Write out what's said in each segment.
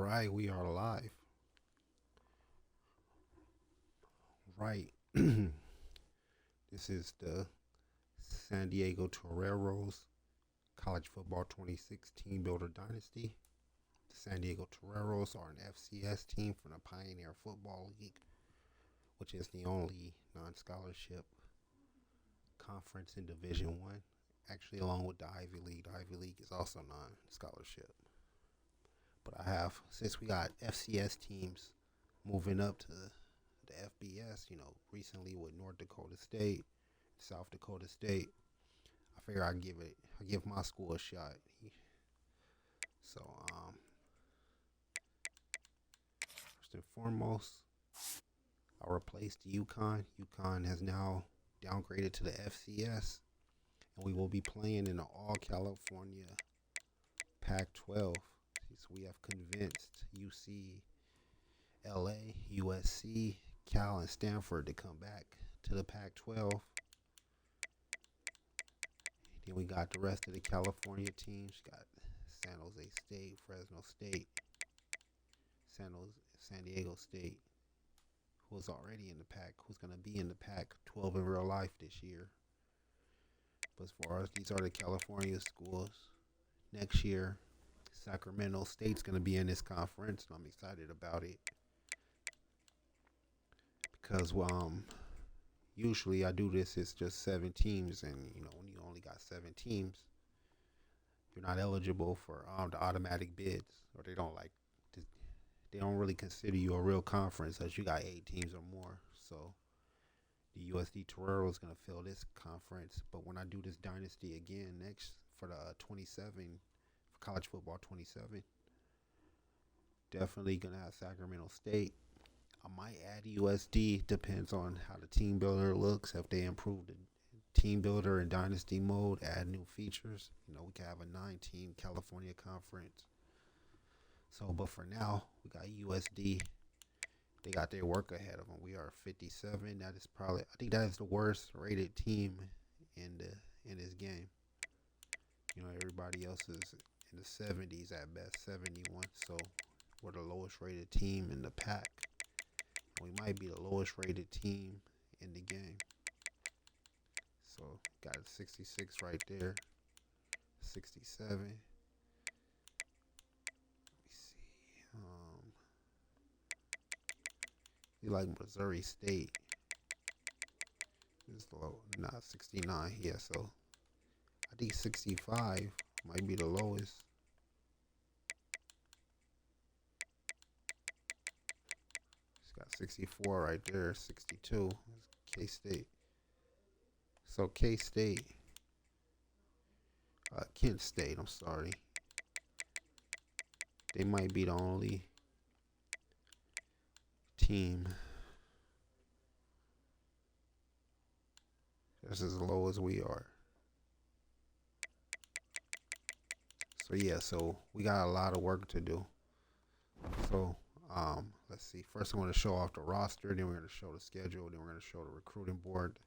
right, we are live. Right. This is the San Diego Toreros College Football 26 Team Builder Dynasty. The San Diego Toreros are an FCS team from the Pioneer Football League, which is the only non-scholarship conference in Division One. Actually, along with the Ivy League. The Ivy League is also non-scholarship. But since we got FCS teams moving up to the FBS, recently with North Dakota State, South Dakota State, I figure I give my school a shot. So, first and foremost, I replaced UConn. UConn has now downgraded to the FCS, and we will be playing in the All California Pac-12. So we have convinced UCLA, USC, Cal, and Stanford to come back to the Pac-12. Then we got the rest of the California teams. Got San Jose State, Fresno State, San Diego State, who's already in the Pac, who's going to be in the Pac-12 in real life this year. But as far as these are the California schools, next year, Sacramento State's going to be in this conference, and I'm excited about it. Because usually I do this, it's just 7 teams, and when you only got 7 teams, you're not eligible for the automatic bids, or they don't really consider you a real conference as you got 8 teams or more. So the USD Toreros is going to fill this conference. But when I do this dynasty again next for the 27, for college football 27, definitely going to have Sacramento State. I might add USD, depends on how the team builder looks. If they improve the team builder and dynasty mode, add new features, we can have a 9-team California conference. So, but for now, we got USD. They got their work ahead of them. We are 57. I think that is the worst rated team in this game. Everybody else is in the 70s at best, 71. So we're the lowest rated team in the pack. We might be the lowest rated team in the game. So got a 66 right there, 67. Let me see. You like Missouri State? It's low, not 69. Yeah, so I think 65 might be the lowest. Got 64 right there, 62. K-State. So K-State, Kent State, I'm sorry. They might be the only team that's as low as we are. So yeah, so we got a lot of work to do. So let's see. First, I'm going to show off the roster. Then we're going to show the schedule. Then we're going to show the recruiting board.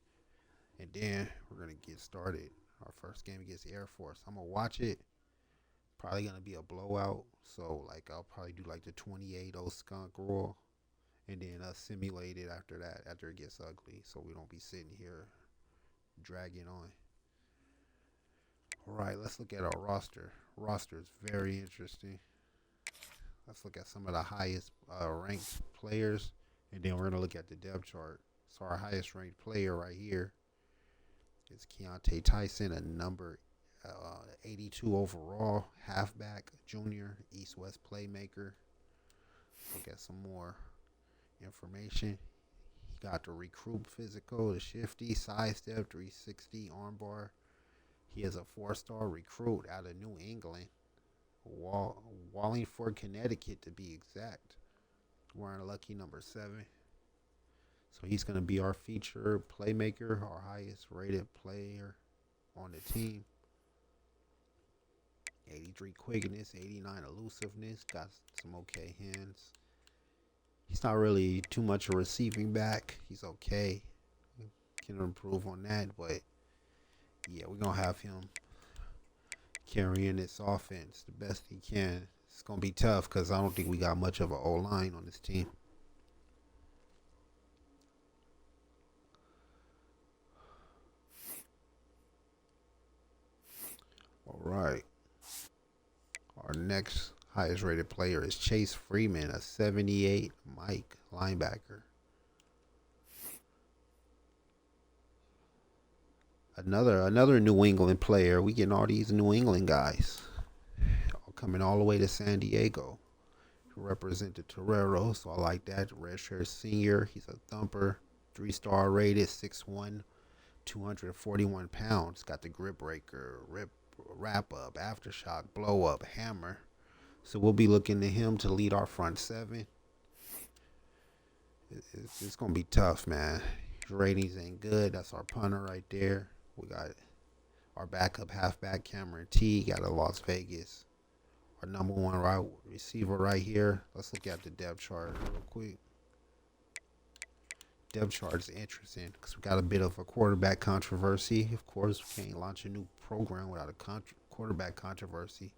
And then we're going to get started. Our first game against Air Force. I'm going to watch it. Probably going to be a blowout. So, I'll probably do the 28-0 skunk roll. And then simulate it after that, after it gets ugly. So we don't be sitting here dragging on. All right, let's look at our roster. Roster is very interesting. Let's look at some of the highest ranked players, and then we're going to look at the depth chart. So our highest ranked player right here is Keontae Tyson, a number 82 overall, halfback, junior, East-West playmaker. Look at some more information. He got the recruit physical, the shifty, sidestep, 360, armbar. He is a 4-star recruit out of New England. Wallingford, Connecticut to be exact. Wearing lucky number 7. So he's going to be our featured playmaker, our highest rated player on the team. 83 quickness, 89 elusiveness, got some okay hands. He's not really too much a receiving back. He's okay. Can improve on that, but yeah, we're going to have him carrying this offense the best he can. It's gonna be tough because I don't think we got much of an O line on this team. All right. Our next highest rated player is Chase Freeman, a 78 Mike linebacker. Another New England player. We getting all these New England guys coming all the way to San Diego to represent the Toreros. So I like that. Redshirt senior. He's a thumper. 3-star rated, 6'1", 241 pounds. Got the grip breaker, wrap up, aftershock, blow up, hammer. So we'll be looking to him to lead our front seven. It's going to be tough, man. His ratings ain't good. That's our punter right there. We got our backup halfback, Cameron T. Got a Las Vegas. Our number one right receiver right here. Let's look at the depth chart real quick. Depth chart is interesting because we got a bit of a quarterback controversy. Of course, we can't launch a new program without a quarterback controversy.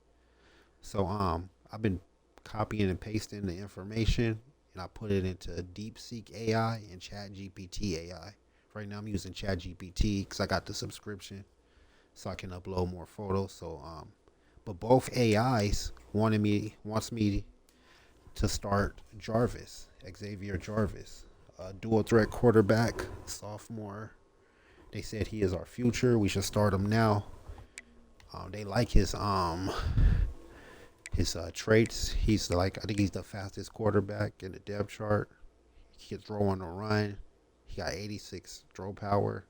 So I've been copying and pasting the information, and I put it into DeepSeek AI and ChatGPT AI. Right now I'm using ChatGPT because I got the subscription, so I can upload more photos. So but both AIs wants me to start Xavier Jarvis, a dual threat quarterback, sophomore. They said he is our future. We should start him now. They like his traits. He's I think he's the fastest quarterback in the depth chart. He can throw on the run. He got 86 throw power.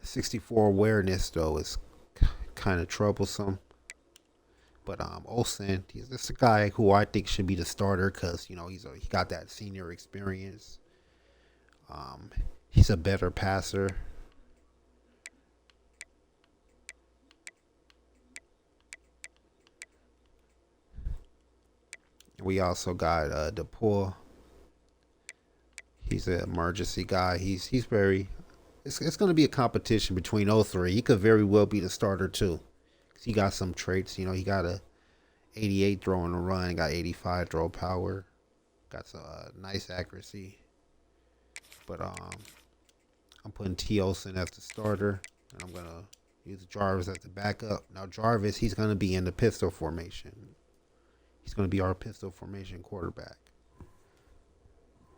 64 awareness though is kind of troublesome. But Olsen, this is a guy who I think should be the starter because he got that senior experience. He's a better passer. We also got DePaul. He's an emergency guy. He's very. It's going to be a competition between those three. He could very well be the starter too. He got some traits. He got a 88 throw in the run. Got 85 throw power. Got some nice accuracy. But I'm putting T. Olsen as the starter, and I'm gonna use Jarvis as the backup. Now Jarvis, he's gonna be in the pistol formation. He's gonna be our pistol formation quarterback.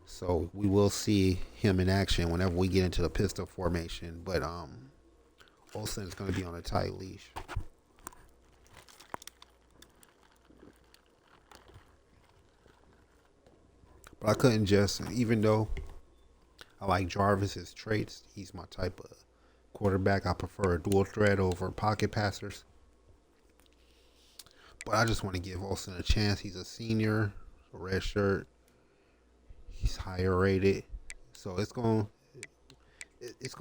So we will see him in action whenever we get into the pistol formation. But Olsen is gonna be on a tight leash. But I couldn't even though I like Jarvis's traits, he's my type of quarterback. I prefer a dual threat over pocket passers. But I just want to give Olsen a chance. He's a senior, a red shirt. He's higher rated. So it's gonna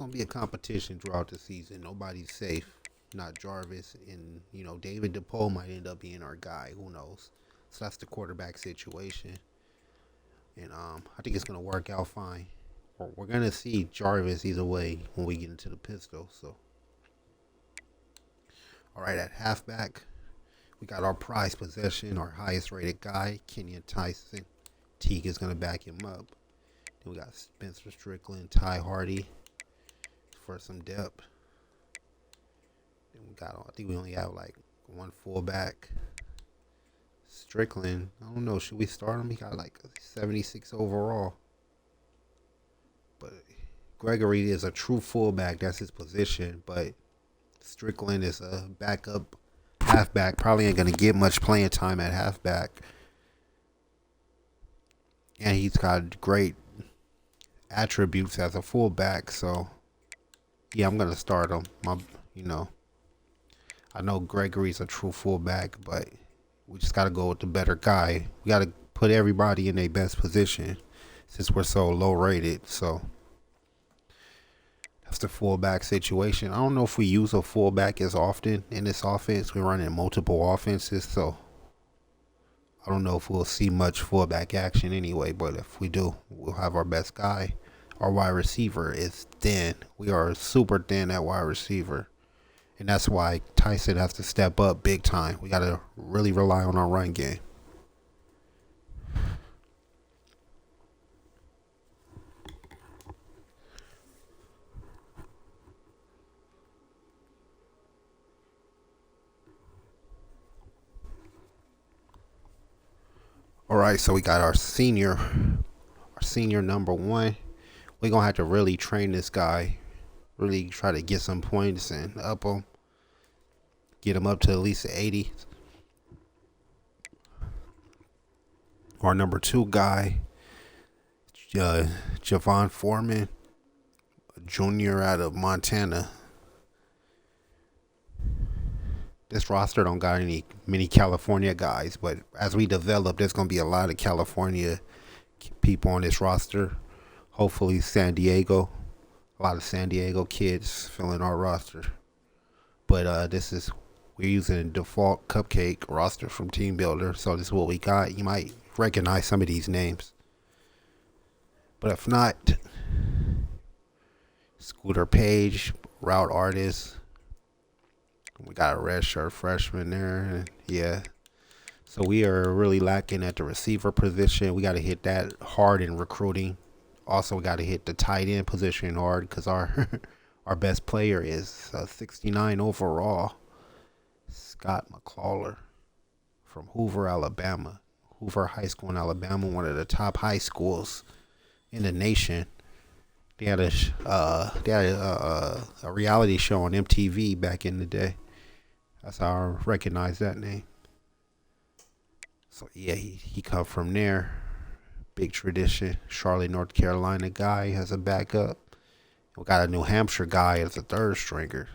be a competition throughout the season. Nobody's safe. Not Jarvis. And David DePaul might end up being our guy. Who knows? So that's the quarterback situation. And I think it's gonna work out fine. We're gonna see Jarvis either way when we get into the pistol. So, all right, at halfback, we got our prized possession, our highest rated guy, Kenyon Tyson. Teague is gonna back him up. Then we got Spencer Strickland, Ty Hardy for some depth. Then I think we only have like one fullback. Strickland, I don't know, should we start him? He got like 76 overall. But Gregory is a true fullback. That's his position. But Strickland is a backup halfback. Probably ain't going to get much playing time at halfback. And he's got great attributes as a fullback. So, yeah, I'm going to start him. I know Gregory's a true fullback, but we just got to go with the better guy. We got to put everybody in their best position since we're so low rated. So that's the fullback situation. I don't know if we use a fullback as often in this offense. We're running multiple offenses, so I don't know if we'll see much fullback action anyway. But if we do, we'll have our best guy. Our wide receiver is thin. We are super thin at wide receiver. And that's why Tyson has to step up big time. We got to really rely on our run game. All right, so we got our senior number 1. We're going to have to really train this guy, really try to get some points and up him, get him up to at least 80. Our number 2 guy, Javon Foreman, junior out of Montana. This roster don't got many California guys, but as we develop, there's going to be a lot of California people on this roster. Hopefully San Diego, a lot of San Diego kids filling our roster. But we're using a default cupcake roster from Team Builder, so this is what we got. You might recognize some of these names. But if not, Scooter Page, route artist. We got a redshirt freshman there. Yeah. So we are really lacking at the receiver position. We got to hit that hard in recruiting. Also, we got to hit the tight end position hard because our our best player is 69 overall, Scott McClawler from Hoover, Alabama. Hoover High School in Alabama, one of the top high schools in the nation. They had a reality show on MTV back in the day. That's how I recognize that name. So yeah, he come from there. Big tradition. Charlotte, North Carolina guy has a backup. We got a New Hampshire guy as a third stringer.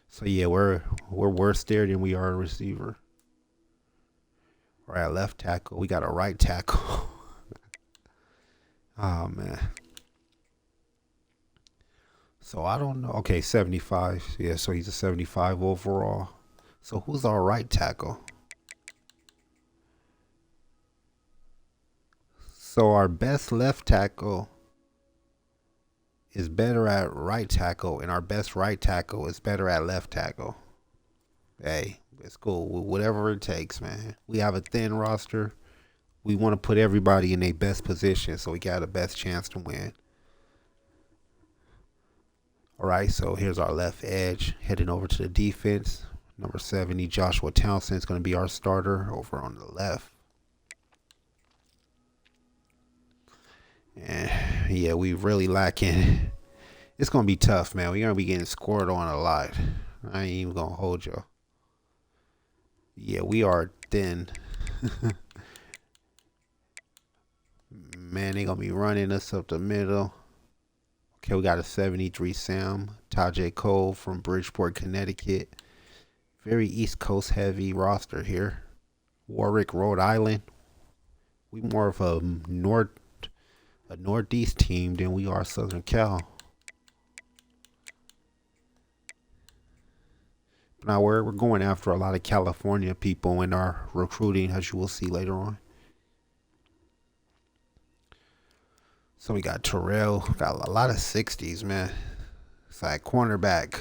So yeah, we're worse there than we are a receiver. Or at left tackle, we got a right tackle. Oh man. So I don't know. Okay, 75. Yeah, so he's a 75 overall. So who's our right tackle? So our best left tackle is better at right tackle, and our best right tackle is better at left tackle. Hey, it's cool. Whatever it takes, man. We have a thin roster. We want to put everybody in their best position so we got the best chance to win. All right, so here's our left edge. Heading over to the defense. Number 70, Joshua Townsend is going to be our starter over on the left. And yeah, we really lacking. It's going to be tough, man. We're going to be getting scored on a lot. I ain't even going to hold y'all. Yeah, we are thin. Man, they going to be running us up the middle. Okay, we got a 73 Sam, Tajay Cole from Bridgeport, Connecticut. Very East Coast heavy roster here. Warwick, Rhode Island. We more of a Northeast team than we are Southern Cal. Now we're going after a lot of California people in our recruiting, as you will see later on. So we got Terrell, got a lot of 60s, man. It's like cornerback.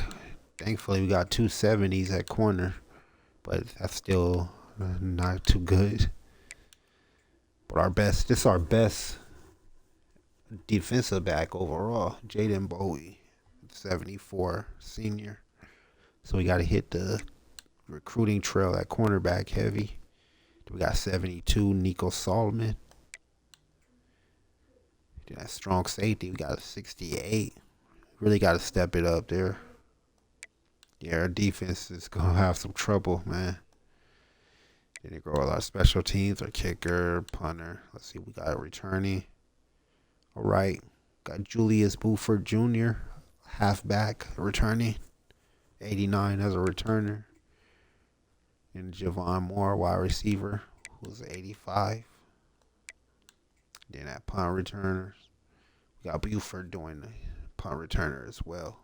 Thankfully, we got 2 70s at corner, but that's still not too good. But this is our best defensive back overall, Jaden Bowie, 74 senior. So we got to hit the recruiting trail at cornerback heavy. We got 72, Nico Solomon. That strong safety, we got a 68. Really got to step it up there. Yeah, our defense is going to have some trouble, man. Then they grow a lot of special teams, our kicker, punter. Let's see, we got a returning. All right. Got Julius Buford Jr., halfback, returning. 89 as a returner. And Javon Moore, wide receiver, who's 85. Then at punt returners, we got Buford doing the punt returner as well.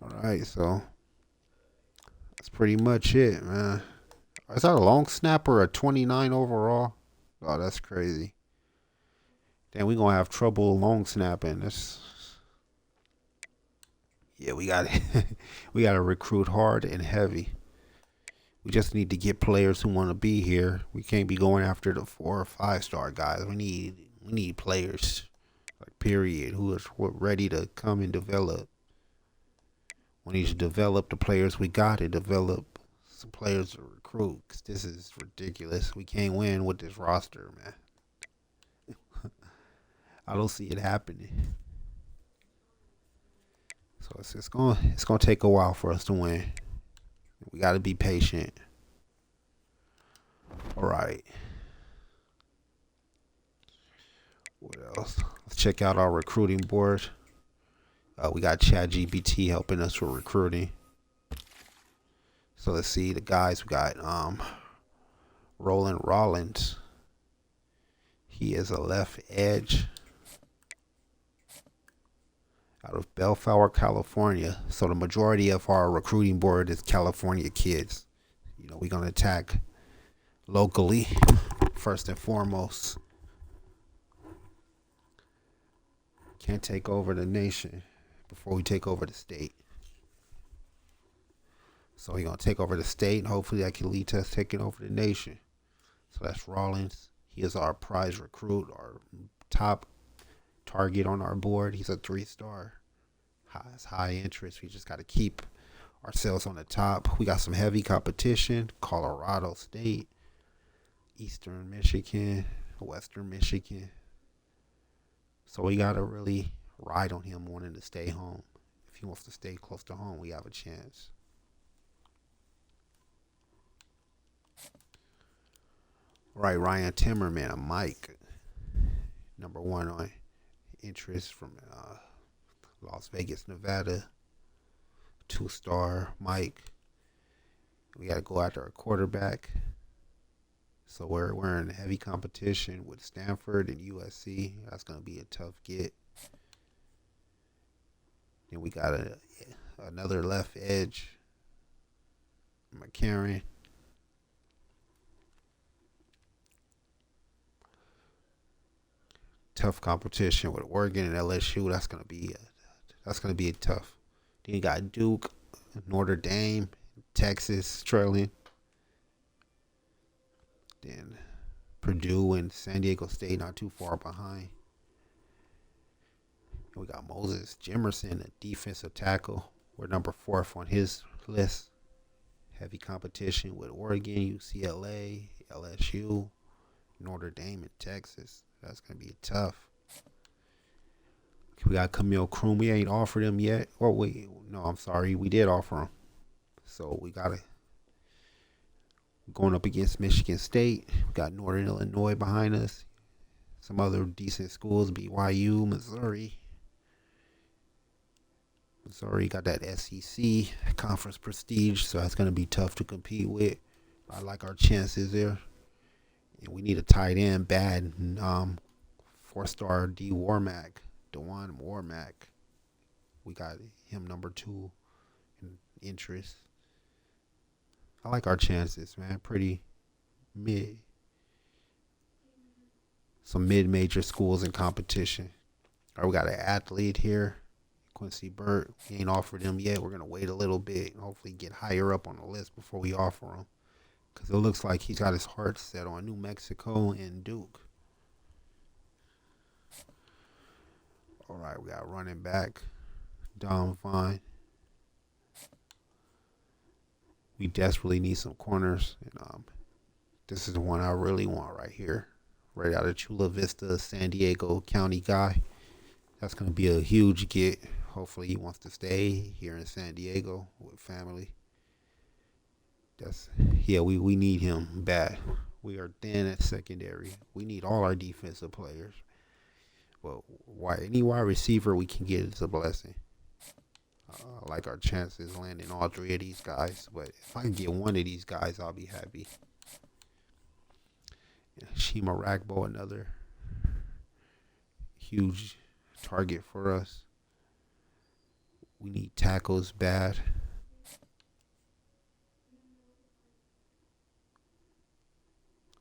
All right, so that's pretty much it, man. Is that a long snapper, a 29 overall? Oh, that's crazy. Then we're going to have trouble long snapping. Yeah, we got we got to recruit hard and heavy. We just need to get players who want to be here. We can't be going after the 4 or 5 star guys. We need players, like period, who is ready to come and develop. We need to develop the players we got to develop some players to recruit. 'Cause this is ridiculous. We can't win with this roster, man. I don't see it happening. So it's gonna take a while for us to win. We got to be patient. All right. What else? Let's check out our recruiting board. We got ChatGPT helping us with recruiting. So let's see the guys. We got Roland Rollins. He is a left edge out of Bellflower, California. So the majority of our recruiting board is California kids. You know, we're gonna attack locally first and foremost. Can't take over the nation before we take over the state. So we're gonna take over the state, and hopefully that can lead to us taking over the nation. So that's Rollins. He is our prize recruit, our top target on our board. He's a 3-star. Has high interest. We just got to keep ourselves on the top. We got some heavy competition. Colorado State, Eastern Michigan, Western Michigan. So we got to really ride on him wanting to stay home. If he wants to stay close to home, we have a chance. Right, Ryan Timmerman, a Mike. Number 1 on interest from Las Vegas, Nevada. 2-star Mike. We got to go after a quarterback. So we're in heavy competition with Stanford and USC. That's going to be a tough get. Then we got another left edge, McCarron. Tough competition with Oregon and LSU. That's gonna be tough. Then you got Duke, Notre Dame, Texas trailing. Then Purdue and San Diego State not too far behind. We got Moses Jimerson, a defensive tackle. We're number 4th on his list. Heavy competition with Oregon, UCLA, LSU, Notre Dame, and Texas. That's going to be tough. We got Camille Kroom. We ain't offered him yet. We did offer him. So we got to going up against Michigan State. We got Northern Illinois behind us. Some other decent schools, BYU, Missouri. Missouri got that SEC conference prestige, so that's going to be tough to compete with. I like our chances there. And we need a tight end bad. 4-star Dewan Warmack. We got him number 2 in interest. I like our chances, man. Pretty mid. Some mid-major schools in competition. All right, we got an athlete here, Quincy Burt. We ain't offered him yet. We're going to wait a little bit and hopefully get higher up on the list before we offer him. Because it looks like he's got his heart set on New Mexico and Duke. All right, we got running back, Dom Vine. We desperately need some corners. And this is the one I really want right here. Right out of Chula Vista, San Diego County guy. That's going to be a huge get. Hopefully he wants to stay here in San Diego with family. We need him bad. We are thin at secondary. We need all our defensive players. Well, any wide receiver we can get is a blessing. I like our chances landing all 3 of these guys. But if I can get one of these guys, I'll be happy. Shima Ragbo, another huge target for us. We need tackles bad.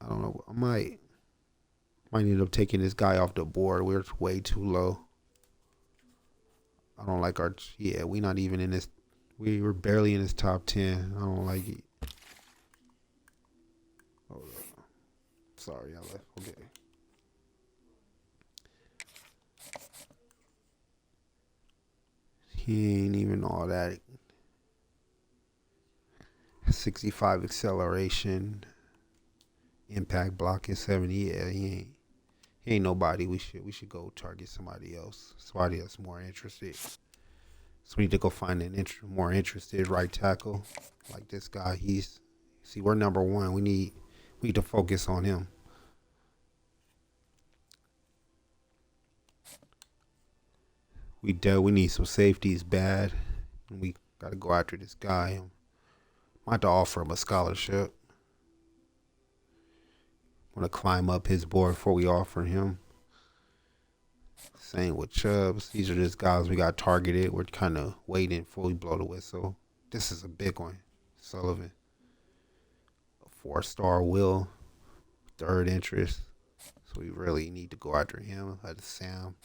I don't know. I might end up taking this guy off the board. We're way too low. I don't like our. Yeah, we not even in this. We were barely in his top 10. I don't like it. Hold up. Sorry, I left. Okay. He ain't even all that. 65 acceleration, impact blocking 70. Yeah, he ain't nobody. We should go target somebody else. Somebody that's more interested. So we need to go find an more interested right tackle like this guy. See, we're number one. We need to focus on him. We need some safeties bad. And we got to go after this guy. I might have to offer him a scholarship. I'm going to climb up his board before we offer him. Same with Chubbs. These are just guys we got targeted. We're kind of waiting before we blow the whistle. This is a big one. Sullivan. A 4-star Will. 3rd interest. So we really need to go after him. Sam.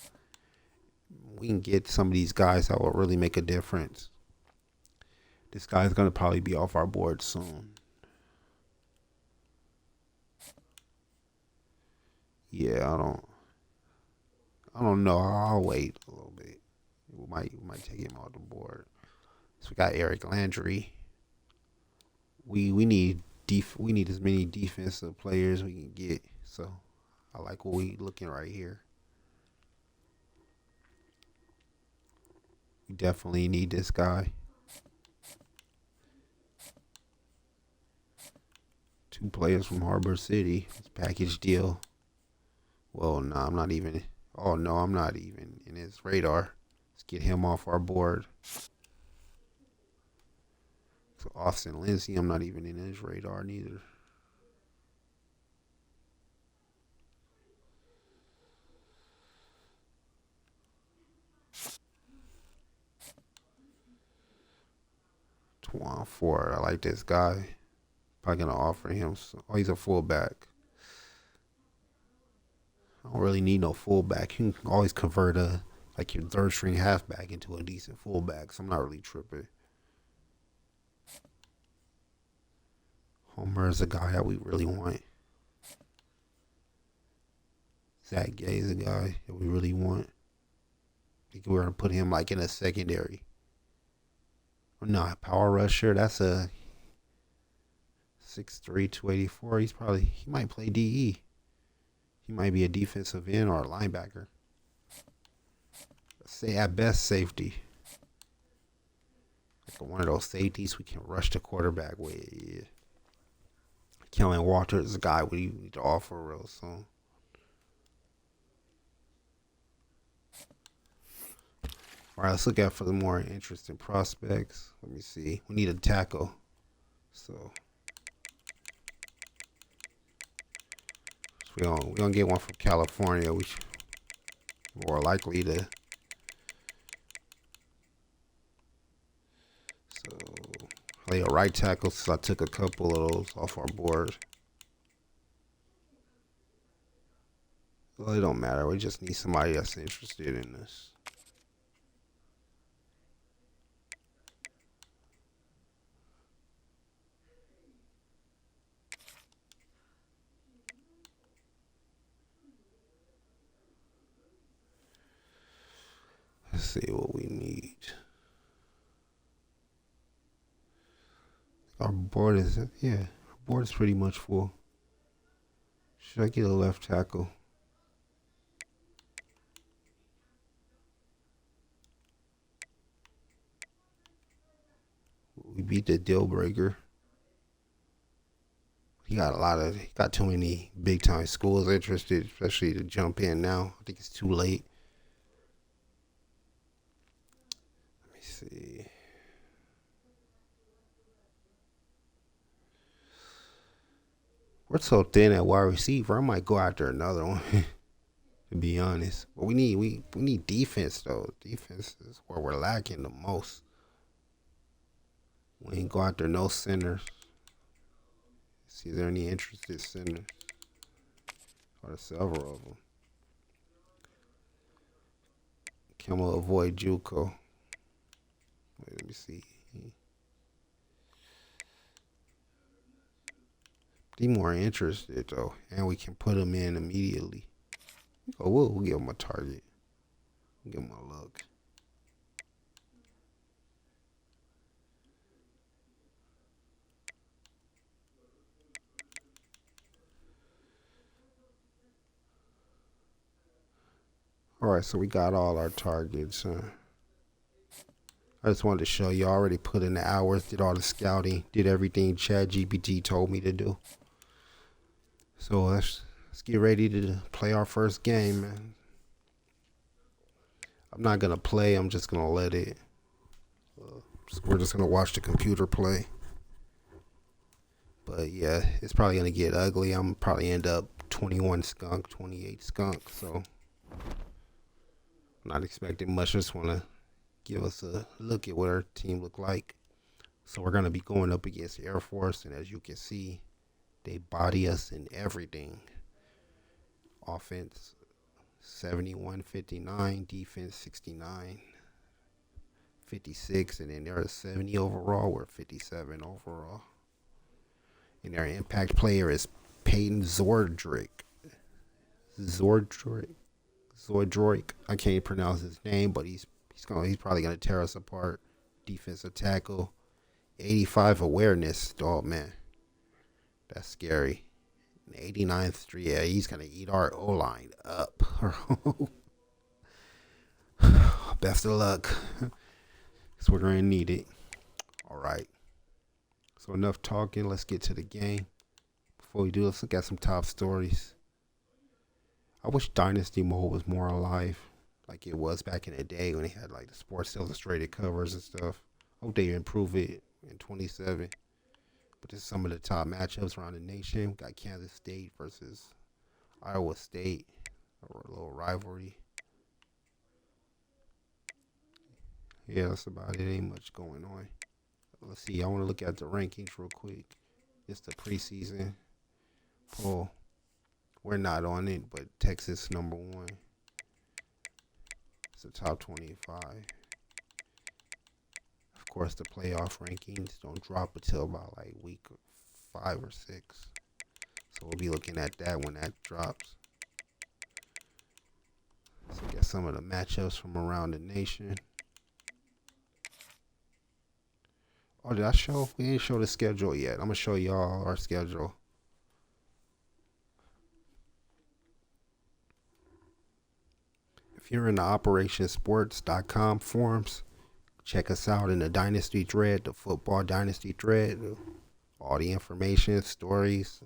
We can get some of these guys that will really make a difference. This guy's going to probably be off our board soon. Yeah, I don't know. I'll wait a little bit. We might take him off the board. So we got Eric Landry. We need as many defensive players we can get. So I like what we looking right here. We definitely need this guy. 2 players from Harbor City. It's package deal. Well, no, I'm not even. Oh no, I'm not even in his radar. Let's get him off our board. So Austin Lindsay, I'm not even in his radar neither. Twan Ford, I like this guy. Probably gonna offer him. Oh, he's a fullback. I don't really need no fullback. You can always convert your 3rd string halfback into a decent fullback. So I'm not really tripping. Homer is a guy that we really want. Zach Gay is a guy that we really want. I think we're gonna put him in a secondary. No, power rusher. That's a 6'3", 284. He might play DE. He might be a defensive end or a linebacker. Say at best safety. One of those safeties we can rush the quarterback with. Yeah. Kellen Walter is a guy we need to offer real soon. All right, let's look out for the more interesting prospects. Let me see. We need a tackle. So we're gonna get one from California. We more likely to. So play a right tackle since I took a couple of those off our board. Well, it don't matter. We just need somebody that's interested in this. Let's see what we need. Our board is pretty much full. Should I get a left tackle? We beat the deal breaker. He got too many big time schools interested, especially to jump in now. I think it's too late. Let me see. We're so thin at wide receiver. I might go after another one, to be honest. But we need defense though. Defense is where we're lacking the most. We ain't go after no centers. See, is there any interested centers? Or several of them. Can we avoid JUCO? Wait, let me see. Be more interested though, and we can put him in immediately. Oh, we'll give him a target. Give him a look. All right, so we got all our targets. I just wanted to show you. I already put in the hours, did all the scouting, did everything ChatGPT told me to do. So let's get ready to play our first game, man. I'm not gonna play. I'm just gonna let it. We're just gonna watch the computer play. But yeah, it's probably gonna get ugly. I'm probably end up 21 skunk, 28 skunk. So I'm not expecting much. Just wanna give us a look at what our team look like. So we're gonna be going up against Air Force, and as you can see, they body us in everything. Offense 71-59, defense 69-56, and then they're 70 overall. We're 57 overall. And their impact player is Peyton Zordrick. I can't pronounce his name, but he's probably gonna tear us apart. Defensive tackle, 85 awareness. Oh man, that's scary. 89th, yeah, he's gonna eat our O-line up. Best of luck, because we're gonna need it. All right. So enough talking. Let's get to the game. Before we do, let's look at some top stories. I wish Dynasty Mode was more alive, like it was back in the day when they had like the Sports Illustrated covers and stuff. Hope they improve it in 27. But this is some of the top matchups around the nation. We got Kansas State versus Iowa State, a little rivalry. Yeah, that's about it. Ain't much going on. Let's see. I want to look at the rankings real quick. It's the preseason poll. We're not on it, but Texas #1. It's the top 25. Of course, the playoff rankings don't drop until about like week 5 or 6. So we'll be looking at that when that drops. So we got some of the matchups from around the nation. Oh, did I show? We didn't show the schedule yet. I'm going to show y'all our schedule. If you're in the operationsports.com forums, check us out in the Dynasty thread, the football Dynasty thread. All the information, stories,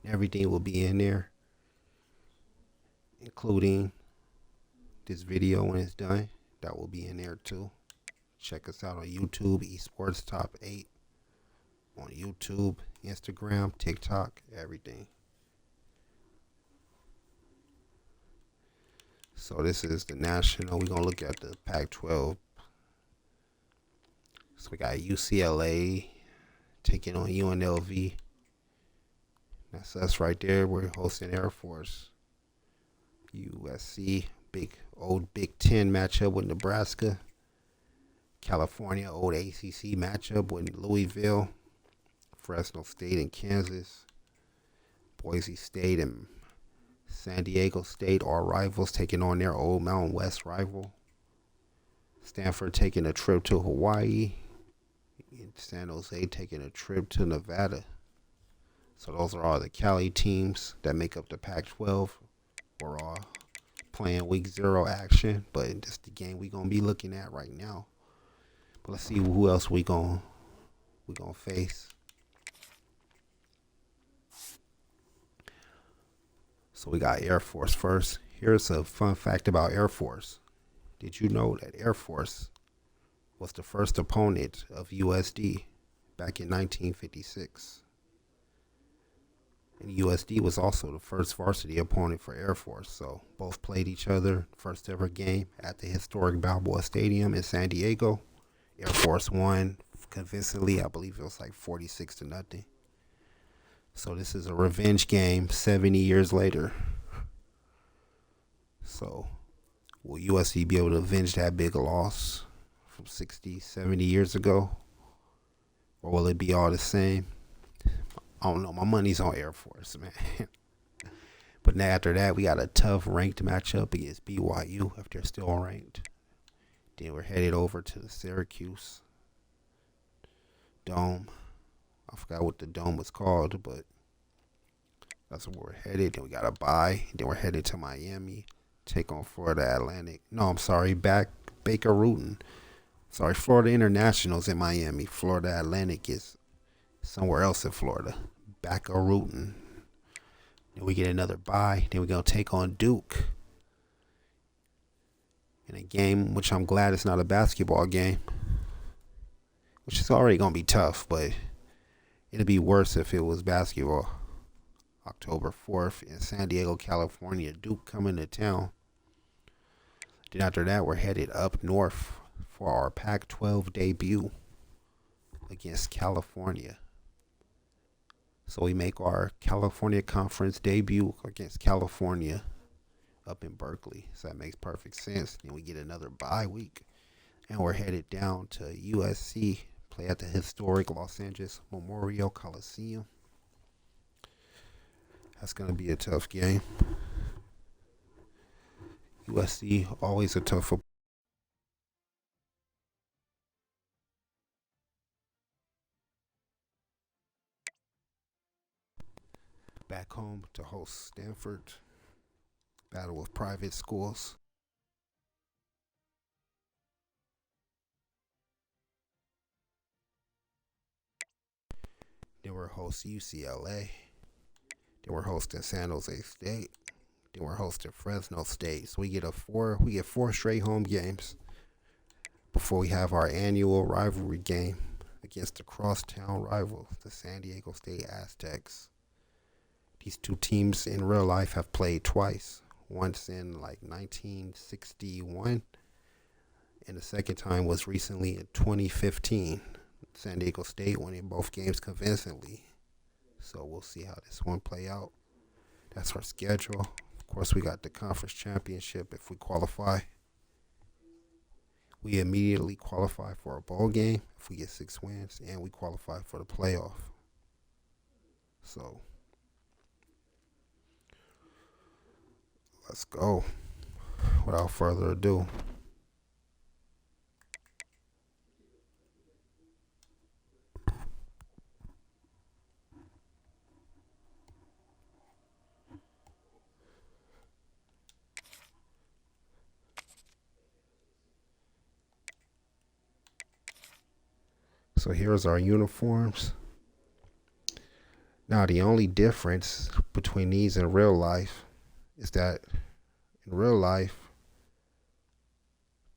everything will be in there, including this video when it's done. That will be in there too. Check us out on YouTube, Esports Top 8. On YouTube, Instagram, TikTok, everything. So this is the national. We're going to look at the Pac-12. So we got UCLA taking on UNLV. That's us right there. We're hosting Air Force. USC, old Big Ten matchup with Nebraska. California, old ACC matchup with Louisville. Fresno State and Kansas. Boise State and San Diego State are rivals, taking on their old Mountain West rival. Stanford taking a trip to Hawaii. San Jose taking a trip to Nevada. So those are all the Cali teams that make up the Pac-12. We're all playing week 0 action, but this is the game we're going to be looking at right now. But let's see who else we gonna face. So we got Air Force first. Here's a fun fact about Air Force. Did you know that Air Force was the first opponent of USD back in 1956? And USD was also the first varsity opponent for Air Force. So both played each other, first ever game at the historic Balboa Stadium in San Diego. Air Force won convincingly. I believe it was like 46-0. So this is a revenge game 70 years later. So will USC be able to avenge that big loss from 60, 70 years ago? Or will it be all the same? I don't know. My money's on Air Force, man. But now after that, we got a tough ranked matchup against BYU if they're still ranked. Then we're headed over to the Syracuse Dome. I forgot what the dome was called, but that's where we're headed. Then we got a bye. Then we're headed to Miami, take on Florida Atlantic. No, I'm sorry, Baker Rutan. Sorry, Florida International's in Miami. Florida Atlantic is somewhere else in Florida. Baker Rutan. Then we get another bye. Then we're going to take on Duke in a game which I'm glad it's not a basketball game, which is already going to be tough, but it'd be worse if it was basketball. October 4th in San Diego, California. Duke coming to town. Then after that, we're headed up north for our Pac-12 debut against California. So we make our California Conference debut against California up in Berkeley. So that makes perfect sense. Then we get another bye week. And we're headed down to USC, play at the historic Los Angeles Memorial Coliseum. That's going to be a tough game. USC, always a tough football. Back home to host Stanford. Battle of private schools. Then we're hosting UCLA. Then we're hosting San Jose State. Then we're hosting Fresno State. So we get four straight home games before we have our annual rivalry game against the crosstown rivals, the San Diego State Aztecs. These two teams in real life have played twice. Once in like 1961, and the second time was recently in 2015. San Diego State winning both games convincingly. So we'll see how this one play out. That's our schedule. Of course, we got the conference championship if we qualify. We immediately qualify for a bowl game if we get 6 wins, and we qualify for the playoff. So let's go. Without further ado. So here's our uniforms. Now the only difference between these in real life is that in real life,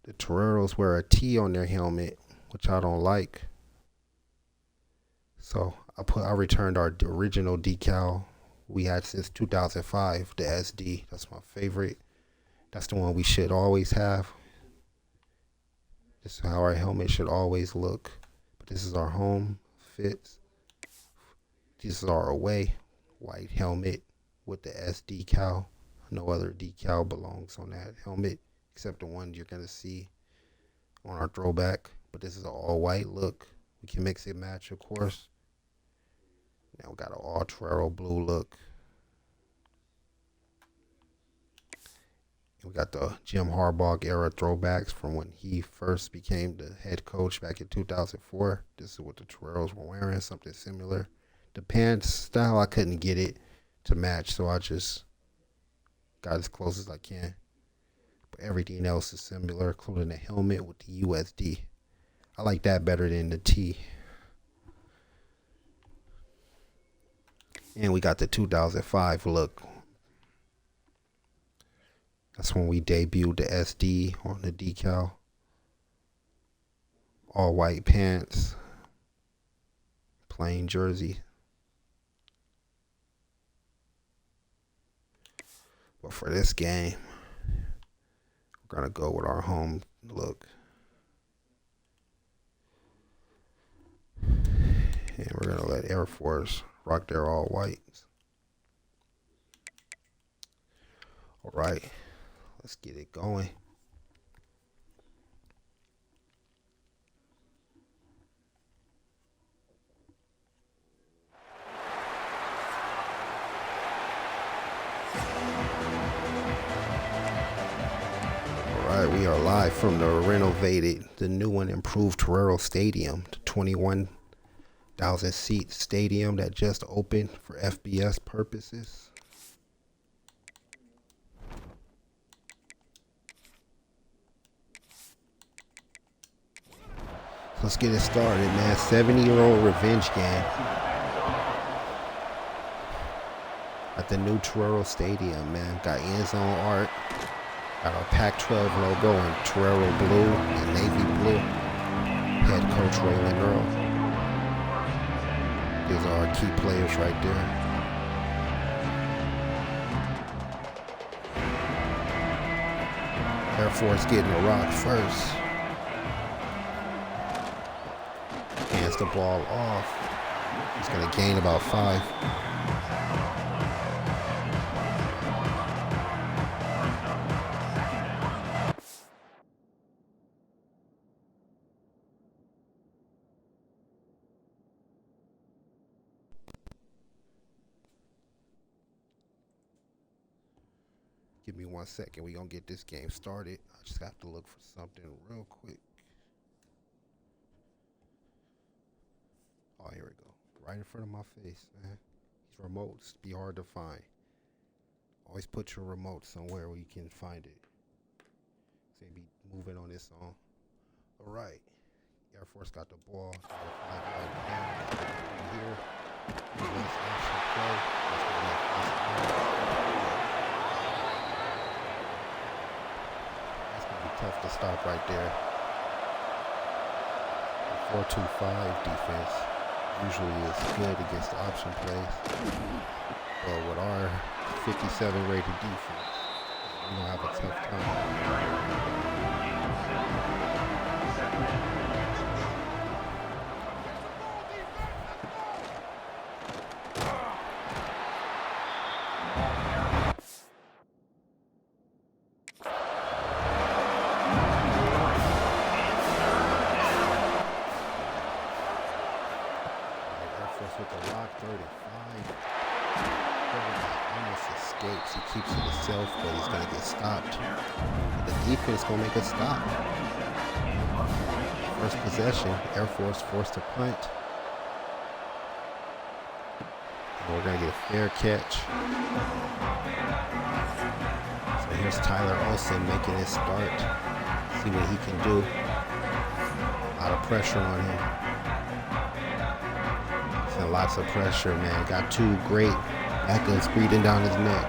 the Toreros wear a T on their helmet, which I don't like. So I returned our original decal we had since 2005, the SD. That's my favorite. That's the one we should always have. This is how our helmet should always look. But this is our home fits. This is our away white helmet with the S decal. No other decal belongs on that helmet except the one you're going to see on our throwback. But this is an all white look. We can mix it match, of course. Now we got an all Torero blue look. We got the Jim Harbaugh era throwbacks from when he first became the head coach back in 2004. This is what the Toreros were wearing, something similar. The pants style, I couldn't get it to match, so I just got as close as I can. But everything else is similar, including the helmet with the USD. I like that better than the T. And we got the 2005 look. That's when we debuted the SD on the decal. All white pants. Plain jersey. But for this game, we're going to go with our home look. And we're going to let Air Force rock their all whites. All right. Let's get it going. We are live from the the new and improved Toreros Stadium, the 21,000 seat stadium that just opened for FBS purposes. Let's get it started, man. 70-year-old revenge game at the new Toreros Stadium, man. Got end zone art. Got our Pac-12 logo in Torero blue and navy blue. Head coach Raylan Earl. These are our key players right there. Air Force getting the rock first. Hands the ball off. He's going to gain about 5. Give me 1 second. We're going to get this game started. I just have to look for something real quick. Oh, here we go. Right in front of my face, man. These remotes be hard to find. Always put your remote somewhere where you can find it. So be moving on this song. All right. Air Force got the ball. Here. Let's actually play. That's going to be tough to stop right there. 4-2-5 defense usually is good against the option plays. But with our 57 rated defense, we're going to have a tough time. With the lock, 35. Almost escapes. He keeps it himself, but he's going to get stopped. The defense going to make a stop. First possession, Air Force forced to punt. And we're going to get a fair catch. So here's Tyler Olsen making his start. See what he can do. A lot of pressure on him. And lots of pressure, man. Got 2 great backups breathing down his neck.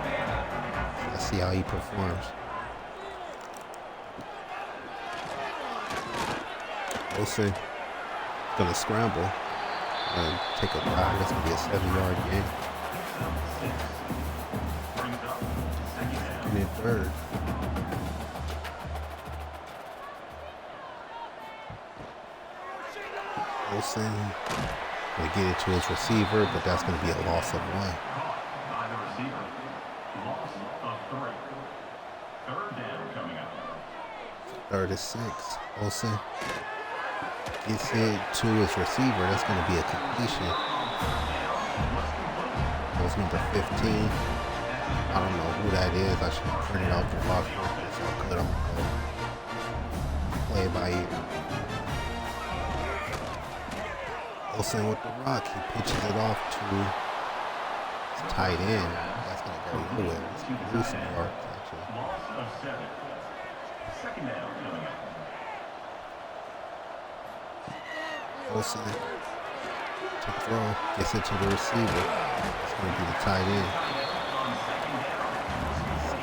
Let's see how he performs. Olsen gonna scramble and take a dive. That's gonna be a 7-yard gain. Give me a third. Olsen going to get it to his receiver, but that's going to be a loss of 1. Third and 6. Olsen gets it to his receiver. That's going to be a completion. That was number 15. I don't know who that is. I should print it out the roster. It's all good. I'm going to play it by ear. Olsen with the rock, he pitches it off to his tight end. That's going to go nowhere. It's going to lose some yards, actually. Olsen to throw, gets it to the receiver. It's going to be the tight end.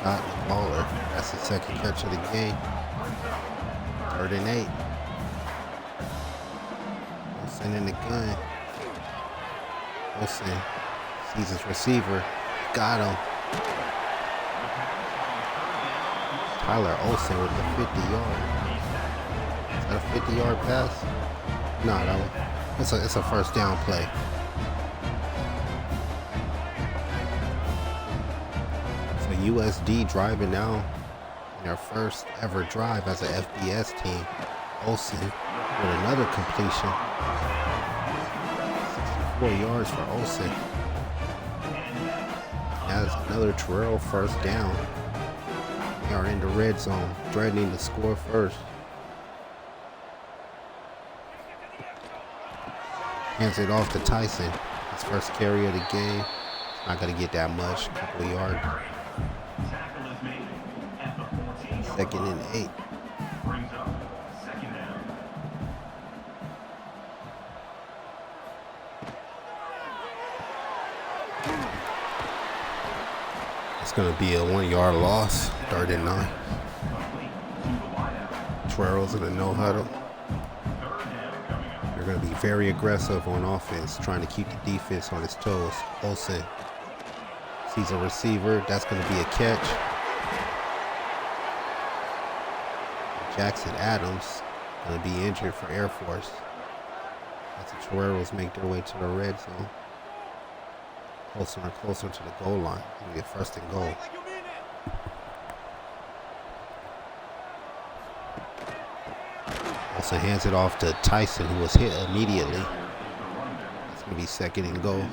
Scott the baller. That's the second catch of the game. 3rd and 8. Olsen in the gun. Olsen sees his receiver. Got him. Tyler Olsen with the 50-yard. Is that a 50-yard pass? No, it's a first down play. So USD driving now in their first ever drive as an FBS team. Olsen with another completion. 64 yards for Olsen. That's another Terrell first down. are in the red zone, threatening to score first. Hands it off to Tyson. His first carry of the game. Not going to get that much, a couple of yards. 2nd and 8. It's going to be a 1-yard loss, 3rd and 9. Toreros in a no huddle. They're going to be very aggressive on offense, trying to keep the defense on its toes. Olsen sees a receiver. That's going to be a catch. Jackson Adams going to be injured for Air Force as the Toreros make their way to the red zone. Closer and closer to the goal line. It'll be a 1st and goal. Also hands it off to Tyson, who was hit immediately. It's going to be 2nd and goal.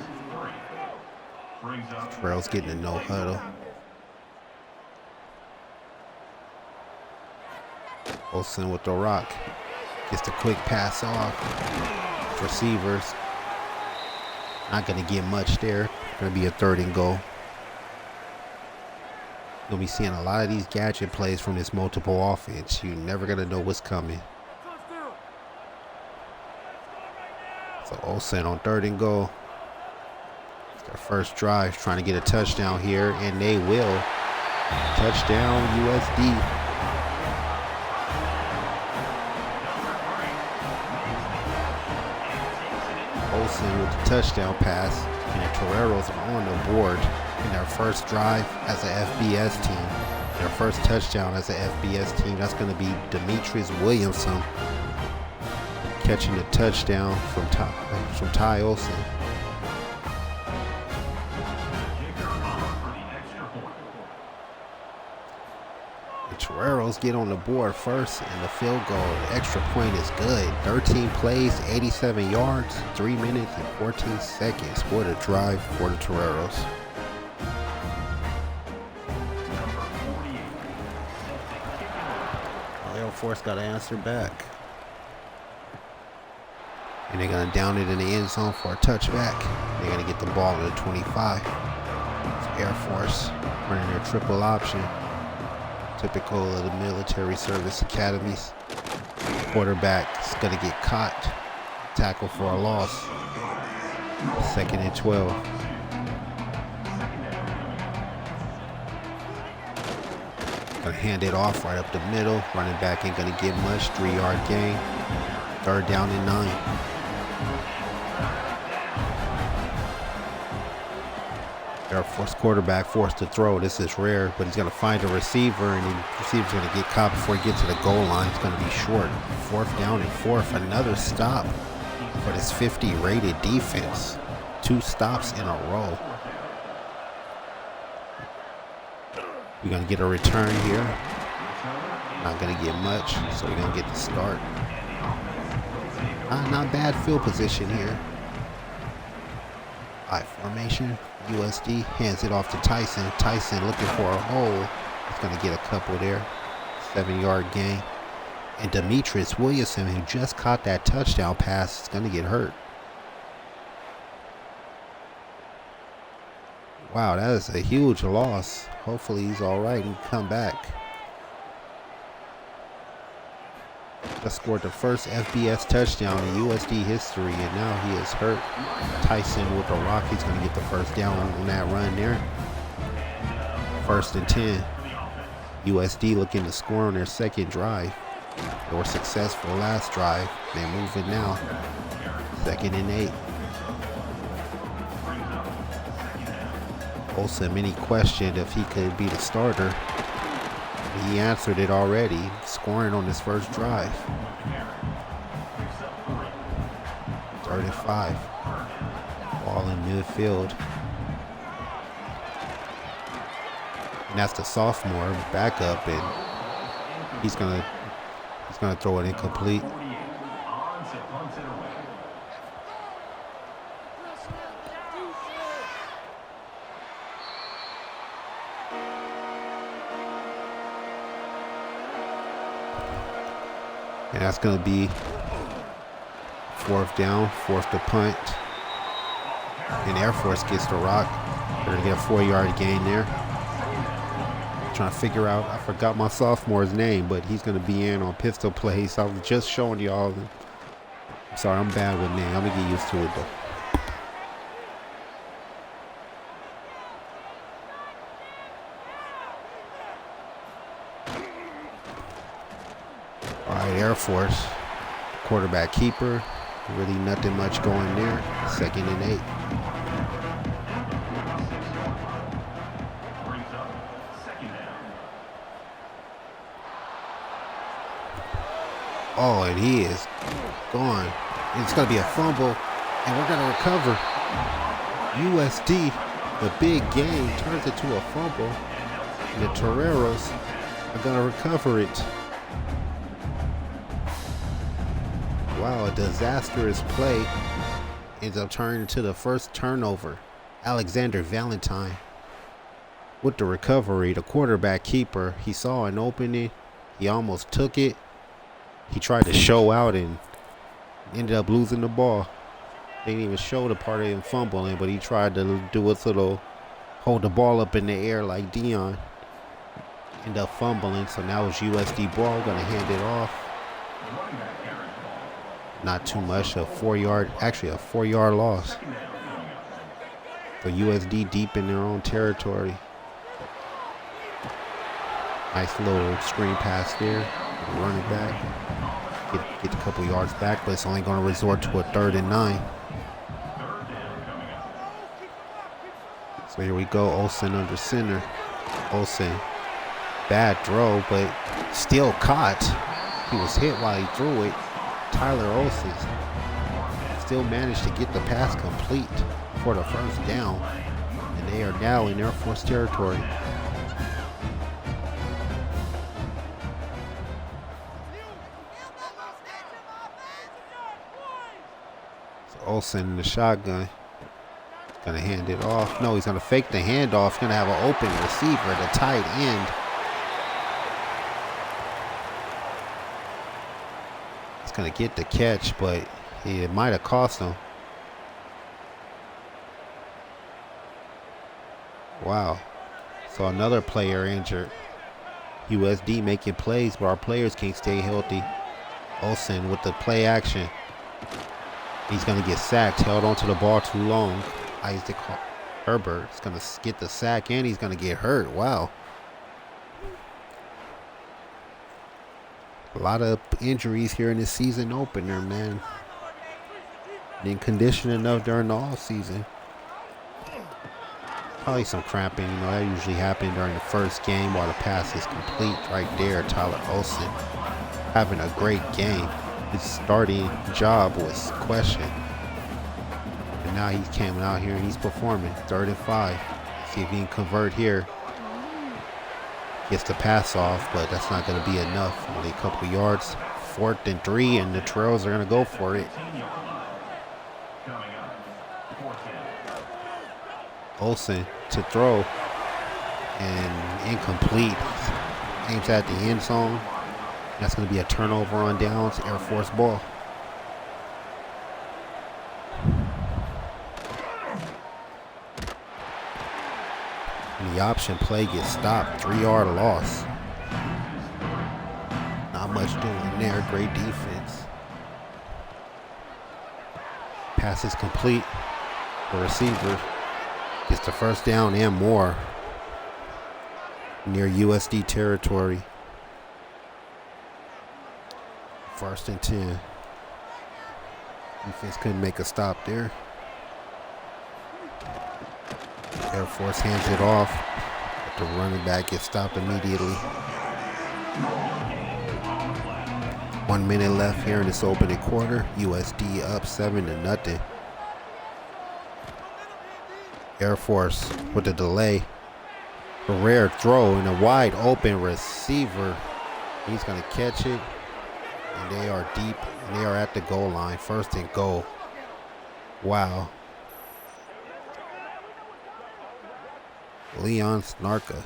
Toreros getting a no huddle. Olsen with the rock. Gets the quick pass off. Receivers. Not going to get much there. Going to be a 3rd and goal. You'll be seeing a lot of these gadget plays from this multiple offense. You're never going to know what's coming. So Olsen on 3rd and goal. It's their first drive, trying to get a touchdown here, and they will. Touchdown USD. Olsen with the touchdown pass, and the Toreros are on the board in their first drive as an FBS team. Their first touchdown as an FBS team. That's going to be Demetrius Williamson catching the touchdown from Ty Olsen. The Toreros get on the board first, and the field goal, the extra point is good. 13 plays, 87 yards, 3 minutes and 14 seconds. What a drive for the Toreros. Air Force got to answer back. And they're going to down it in the end zone for a touchback. They're going to get the ball to the 25. It's Air Force running their triple option. Typical of the military service academies. Quarterback is going to get caught. Tackle for a loss. 2nd and 12. Going to hand it off right up the middle. Running back ain't going to get much. 3-yard gain. 3rd down and 9. Air Force quarterback forced to throw. This is rare, but he's going to find a receiver, and the receiver's going to get caught before he gets to the goal line. It's going to be short. 4th down and 4th. Another stop for this 50 rated defense. 2 stops in a row. We're going to get a return here. Not going to get much, so we're going to get the start. Not bad field position here. I formation. USD hands it off to Tyson. Tyson looking for a hole. He's going to get a couple there. 7-yard gain. And Demetrius Williamson, who just caught that touchdown pass, is going to get hurt. Wow, that is a huge loss. Hopefully he's all right and come back. Just scored the first FBS touchdown in USD history, and now he is hurt. Tyson with the rock. He's going to get the first down on that run there. 1st and 10. USD looking to score on their 2nd drive. They were successful last drive. They're moving now. 2nd and 8. Olsen, many questioned if he could be the starter. He answered it already, scoring on his first drive. 3rd and 5. Ball in midfield. And that's the sophomore backup, and he's gonna throw it incomplete. And that's going to be 4th down, 4th to punt. And Air Force gets the rock. They're going to get a 4-yard gain there. Trying to figure out, I forgot my sophomore's name, but he's going to be in on pistol plays. I was just showing y'all. I'm sorry, I'm bad with names. I'm going to get used to it though. All right, Air Force, quarterback keeper. Really nothing much going there. 2nd and 8. Oh, and he is gone. It's going to be a fumble, and we're going to recover. USD, the big game, turns it to a fumble, and the Toreros are going to recover it. Wow, a disastrous play ends up turning into the first turnover. Alexander Valentine with the recovery, the quarterback keeper. He saw an opening. He almost took it. He tried to show out and ended up losing the ball. They didn't even show the part of him fumbling, but he tried to do his little hold the ball up in the air like Dion. Ended up fumbling, so now it's USD ball. Gonna hand it off. Not too much, a 4-yard loss. For USD deep in their own territory. Nice little screen pass there. Run it back. Get a couple yards back, but it's only going to resort to a 3rd and 9. So here we go. Olsen under center. Olsen, bad throw, but still caught. He was hit while he threw it. Tyler Olsen still managed to get the pass complete for the 1st down, and they are now in Air Force territory. Olsen in the shotgun. Gonna hand it off. No, he's gonna fake the handoff. Gonna have an open receiver, the tight end. He's gonna get the catch, but it might have cost him. Wow. So another player injured. USD making plays, but our players can't stay healthy. Olsen with the play action. He's going to get sacked, held onto the ball too long. Isaac Herbert is going to get the sack, and he's going to get hurt. Wow. A lot of injuries here in the season opener, man. Didn't condition enough during the off season. Probably some cramping. You know, that usually happened during the first game while the pass is complete. Right there, Tyler Olsen having a great game. His starting job was questioned. And now he's coming out here and he's performing. 3rd and 5. See if he can convert here. Gets the pass off, but that's not going to be enough. Only a couple yards. 4th and 3, and the Toreros are going to go for it. Olsen to throw. And incomplete. Aims at the end zone. That's going to be a turnover on downs. Air Force ball. And the option play gets stopped. 3-yard loss. Not much doing there. Great defense. Pass is complete. The receiver gets the 1st down and more. Near USD territory. 1st and 10. Defense couldn't make a stop there. Air Force hands it off. But the running back gets stopped immediately. 1 minute left here in this opening quarter. USD up 7-0. Air Force with the delay. A rare throw and a wide open receiver. He's going to catch it. And they are deep, and they are at the goal line. 1st and goal. Wow. Leon Snarka.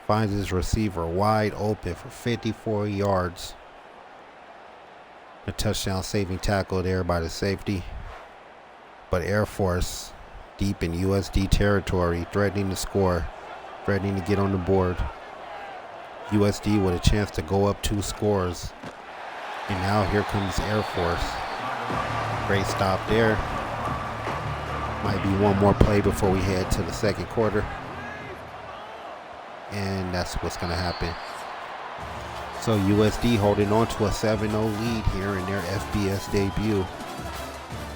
finds his receiver wide open for 54 yards. A touchdown saving tackle there by the safety. But Air Force deep in USD territory, threatening to score, threatening to get on the board. USD with a chance to go up 2 scores. And now here comes Air Force. Great stop there. Might be one more play before we head to the second quarter. And that's what's going to happen. So USD holding on to a 7-0 lead here in their FBS debut.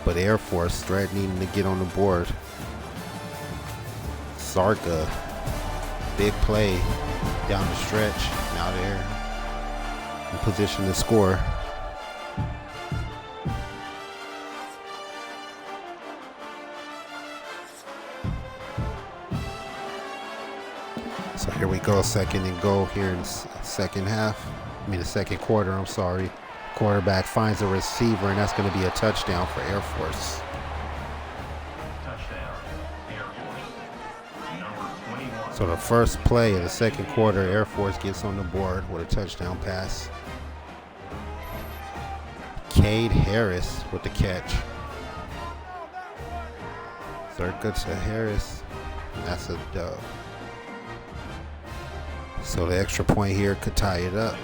But Air Force threatening to get on the board. Sarka, big play down the stretch. Now they're in position to score. So here we go, second and goal here in the second quarter, I'm sorry. Quarterback finds a receiver, and that's going to be a touchdown for Air Force. So the first play of the second quarter, Air Force gets on the board with a touchdown pass. Cade Harris with the catch. Circa to Harris. That's a dub. So the extra point here could tie it up.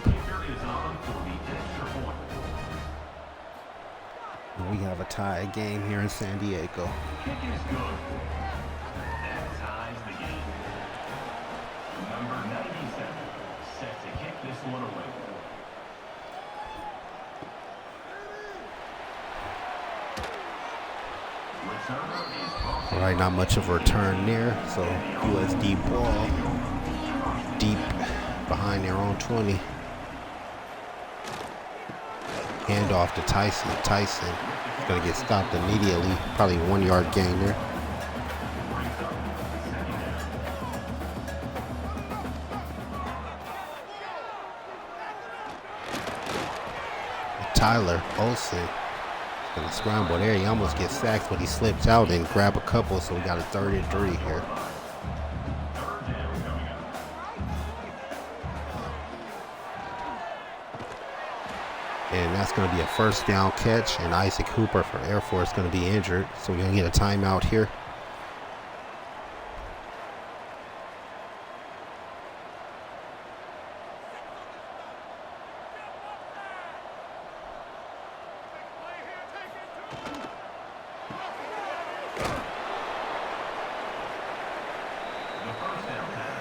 And we have a tie game here in San Diego. All right, not much of a return there. So USD ball deep behind their own 20. Hand off to Tyson. Tyson is going to get stopped immediately. Probably 1 yard gain there. Tyler Olsen is going to scramble there. He almost gets sacked, but he slips out and grab a couple. So we got a 3rd and 3 here. And that's going to be a first down catch. And Isaac Hooper for Air Force is going to be injured. So we're going to get a timeout here.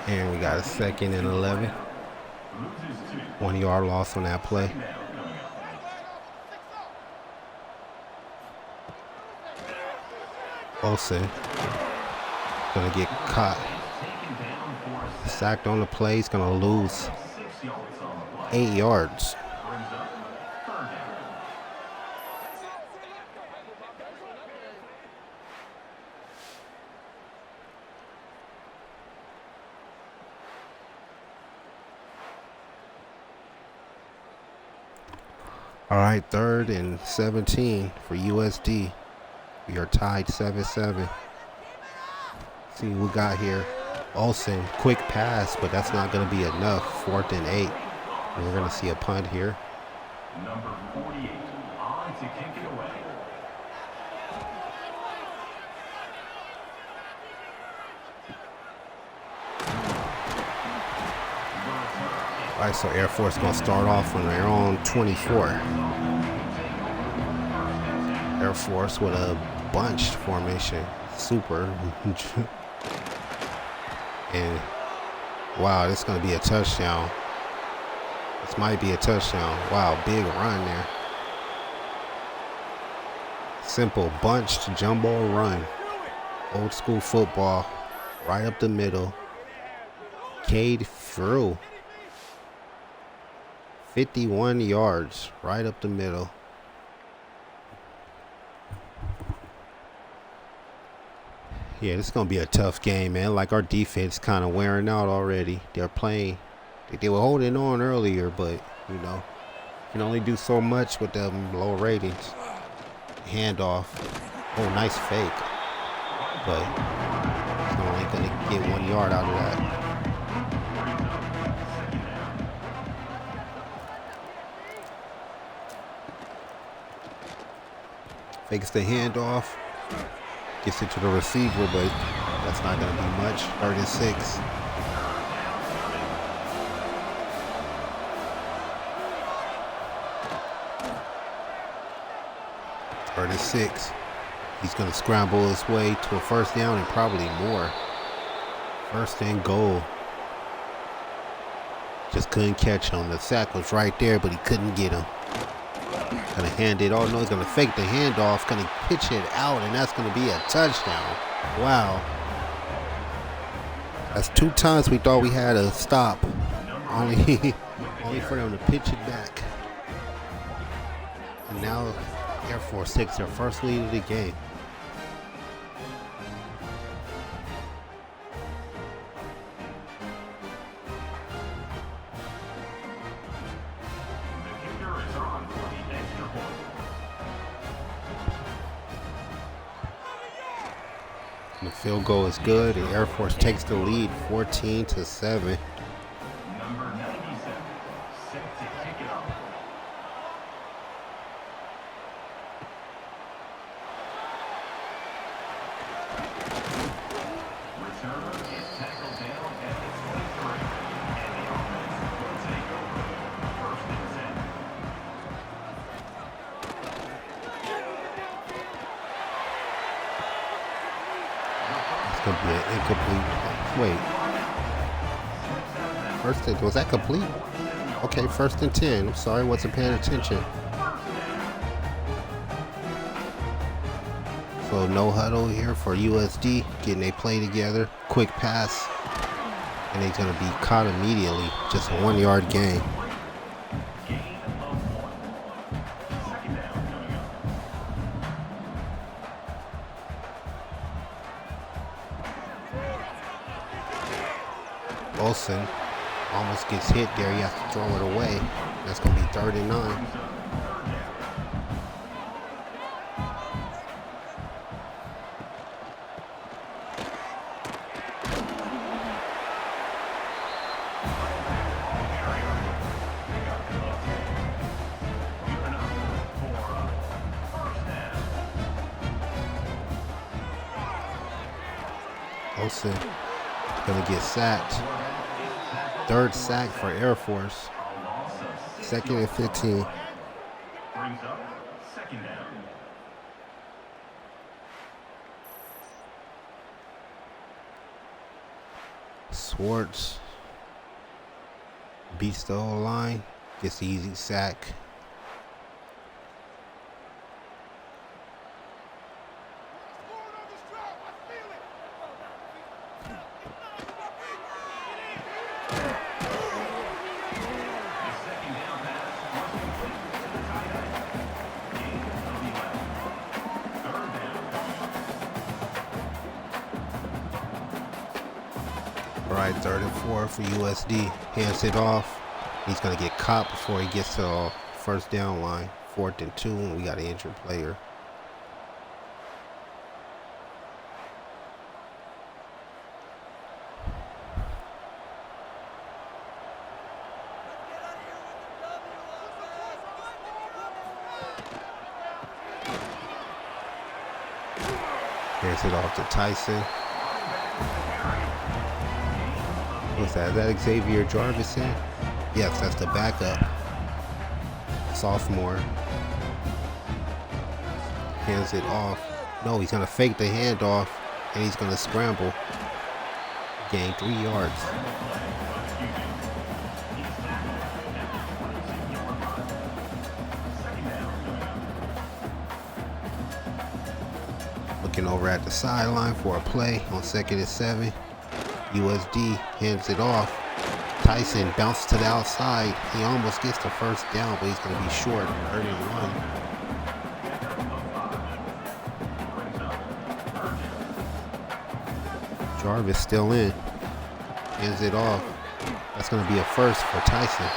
And we got a 2nd and 11. 1 yard loss on that play. Olsen gonna get caught, sacked on the play. He's gonna lose 8 yards. All right, 3rd and 17 for USD. We are tied 7-7. See what we got here. Olsen, quick pass, but that's not going to be enough. 4th and 8. And we're going to see a punt here. Number 48 on to kick it away. All right, so Air Force going to start off on their own 24. Air Force with a bunched formation. Super. And wow, this is going to be a touchdown. This might be a touchdown. Wow, big run there. Simple bunched jumbo run. Old school football. Right up the middle. Cade through. 51 yards. Right up the middle. Yeah, this is going to be a tough game, man. Like, our defense kind of wearing out already. They're playing. They were holding on earlier, but, you know, you can only do so much with them low ratings. Handoff. Oh, nice fake. But it's only going to get 1 yard out of that. Fakes the handoff. Gets it to the receiver, but that's not going to be much. 3rd and 6. Third and 6. He's going to scramble his way to a 1st down and probably more. 1st and goal. Just couldn't catch him. The sack was right there, but he couldn't get him. Gonna hand it. Oh no, he's gonna fake the handoff. Gonna pitch it out, and that's gonna be a touchdown. Wow. That's 2 times we thought we had a stop. Only for them to pitch it back. And now Air Force takes their 1st lead of the game. The field goal is good, and Air Force takes the lead 14-7. Number 97, set to kick it off. Returner is tackled down at the 23, and the offense will take over. 1st and 10. Could be an incomplete. Wait. Was that complete? Okay, 1st and 10. I'm sorry, wasn't paying attention. So no huddle here for USD. Getting a play together. Quick pass. And he's going to be caught immediately. Just a 1-yard gain. Olsen almost gets hit there. He has to throw it away. That's going to be 3rd and 9. Olsen going to get sacked. 3rd sack for Air Force. 2nd and 15. Brings up 2nd down. Swartz beats the whole line. Gets the easy sack. Right, 3rd and 4 for USD. Hands it off. He's going to get caught before he gets to the 1st down line. 4th and 2, and we got an injured player. Hands it off to Tyson. What's that? Is that Xavier Jarvis in? Yes, that's the backup. Sophomore. Hands it off. No, he's going to fake the handoff, and he's going to scramble. Gain 3 yards. Looking over at the sideline for a play on 2nd and 7. USD hands it off. Tyson bounces to the outside. He almost gets the 1st down, but he's going to be short. 3rd and 1. Jarvis still in. Hands it off. That's going to be a 1st for Tyson.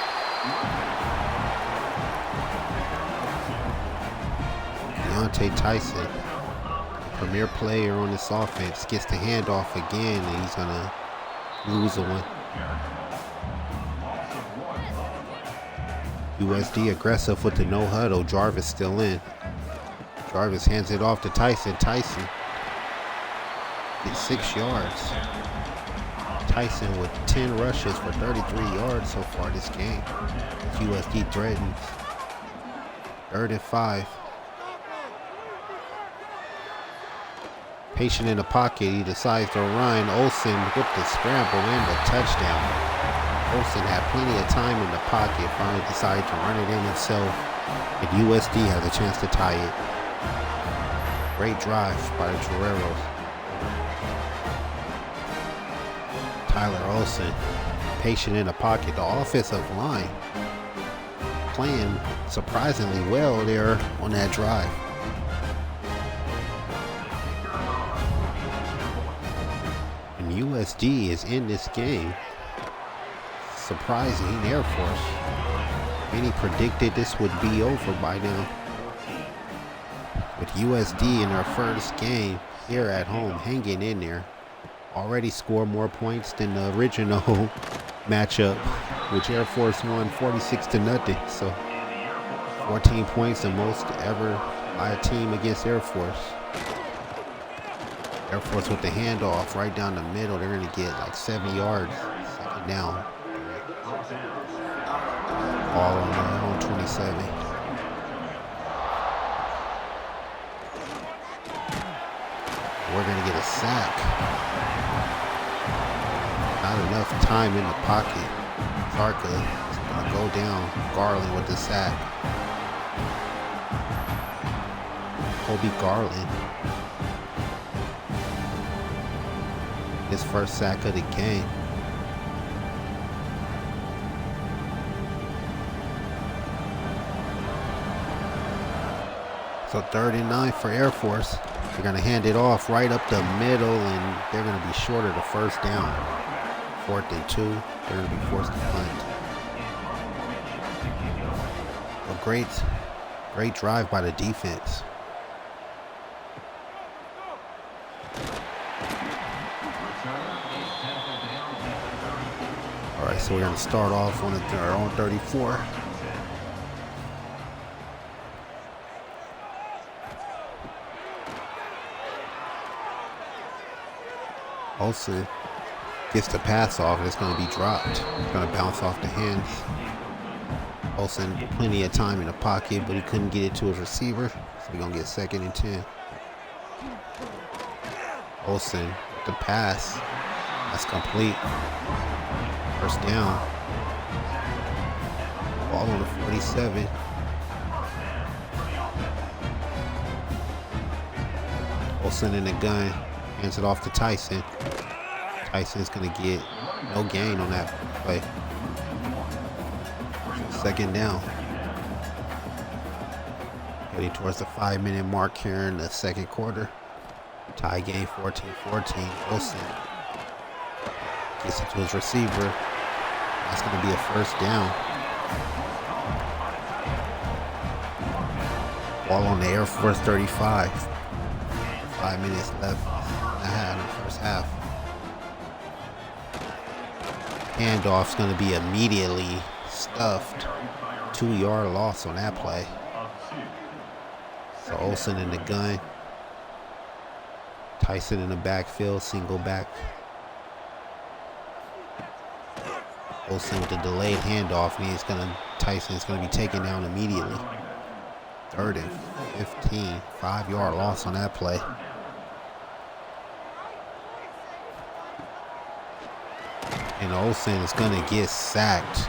Deontay Tyson, premier player on this offense, gets the handoff again, and he's going to lose a one. USD aggressive with the no huddle. Jarvis still in. Jarvis hands it off to Tyson. Tyson gets 6 yards. Tyson with 10 rushes for 33 yards so far this game. USD threatens. 3rd and 5. Patient in the pocket, he decides to run. Olsen with the scramble and the touchdown. Olsen had plenty of time in the pocket, finally decided to run it in himself, and USD has a chance to tie it. Great drive by the Toreros. Tyler Olsen, patient in the pocket. The offensive line playing surprisingly well there on that drive. And USD is in this game. Surprising. Air Force. Many predicted this would be over by now. With USD in their first game here at home, hanging in there. Already scored more points than the original matchup, which Air Force won 46-0. So 14 points, the most ever by a team against Air Force. Air Force with the handoff right down the middle. They're going to get like 7 yards. 2nd down. Ball on 27. We're going to get a sack. Not enough time in the pocket. Zarka is going to go down. Garland with the sack. Kobe Garland. His first sack of the game. So 3rd and 9 for Air Force. They're going to hand it off right up the middle, and they're going to be short of the 1st down. 4th and 2. They're going to be forced to punt. A great drive by the defense. All right, so we're going to start off on our own 34. Olsen gets the pass off, and it's going to be dropped. It's going to bounce off the hands. Olsen plenty of time in the pocket, but he couldn't get it to his receiver, so we're going to get 2nd and 10. Olsen with the pass. That's complete. 1st down. Ball on the 47. Olsen in the gun. Hands it off to Tyson. Tyson's going to get no gain on that play. 2nd down. Heading towards the 5-minute mark here in the 2nd quarter. Tie game 14-14. Olsen gets it to his receiver. That's going to be a 1st down. Ball on the Air Force 35. 5 minutes left in the first half. Handoff's going to be immediately stuffed. 2-yard loss on that play. So Olsen in the gun. Tyson in the backfield, single back. Olsen with the delayed handoff, and Tyson's going to be taken down immediately. 3rd and 15, 5-yard loss on that play. And Olsen is going to get sacked.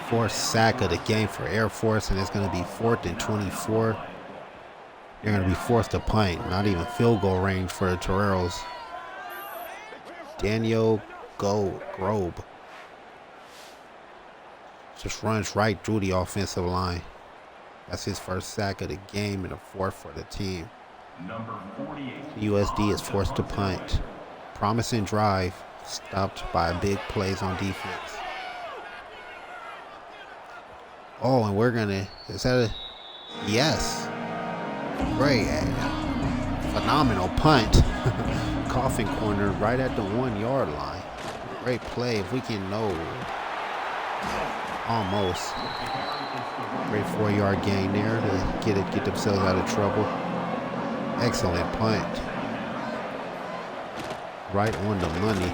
4th sack of the game for Air Force, and it's going to be 4th and 24. They're going to be forced to punt. Not even field goal range for the Toreros. Daniel Grobe just runs right through the offensive line. That's his 1st sack of the game and the 4th for the team. USD is forced to punt. Promising drive. Stopped by big plays on defense. Oh, and we're gonna, is that a, yes. Great, phenomenal punt. Coffin corner right at the 1-yard line. Great play. If we can know. Almost. Great 4-yard gain there to get themselves out of trouble. Excellent punt. Right on the money.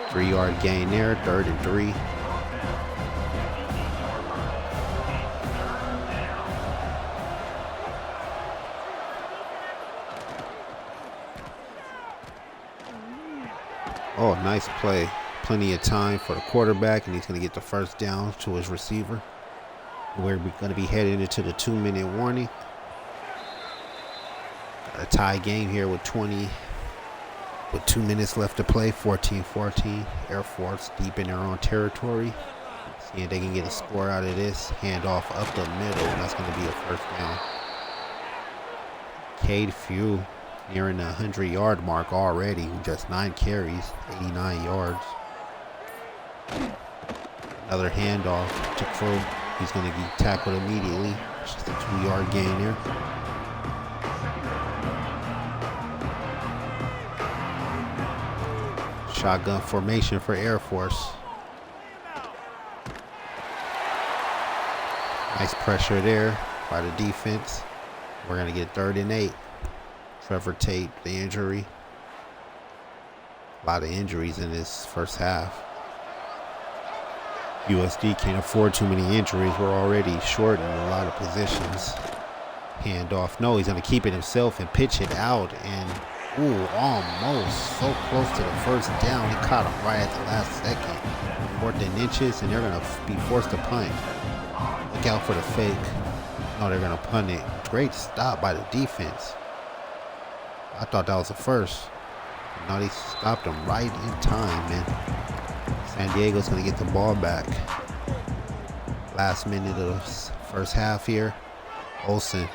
3-yard gain there, 3rd and 3. Oh, nice play. Plenty of time for the quarterback, and he's going to get the first down to his receiver. We're going to be heading into the 2-minute warning. Got a tie game here with 2 minutes left to play. 14-14. Air Force deep in their own territory. See if they can get a score out of this. Handoff up the middle. That's going to be a first down. Cade Few nearing the 100-yard mark already. Just 9 carries, 89 yards. Another handoff to Crew. He's going to get tackled immediately. Just a 2-yard gain there. Shotgun formation for Air Force. Nice pressure there by the defense. We're going to get 3rd and 8. Trevor Tate, the injury. A lot of injuries in this first half. USD can't afford too many injuries. We're already short in a lot of positions. Handoff. No, he's going to keep it himself and pitch it out. And, ooh, almost so close to the first down. He caught him right at the last second. 4th and inches, and they're going to be forced to punt. Look out for the fake. No, they're going to punt it. Great stop by the defense. I thought that was a first. No, they stopped him right in time, man. San Diego's going to get the ball back. Last minute of the first half here. Olsen.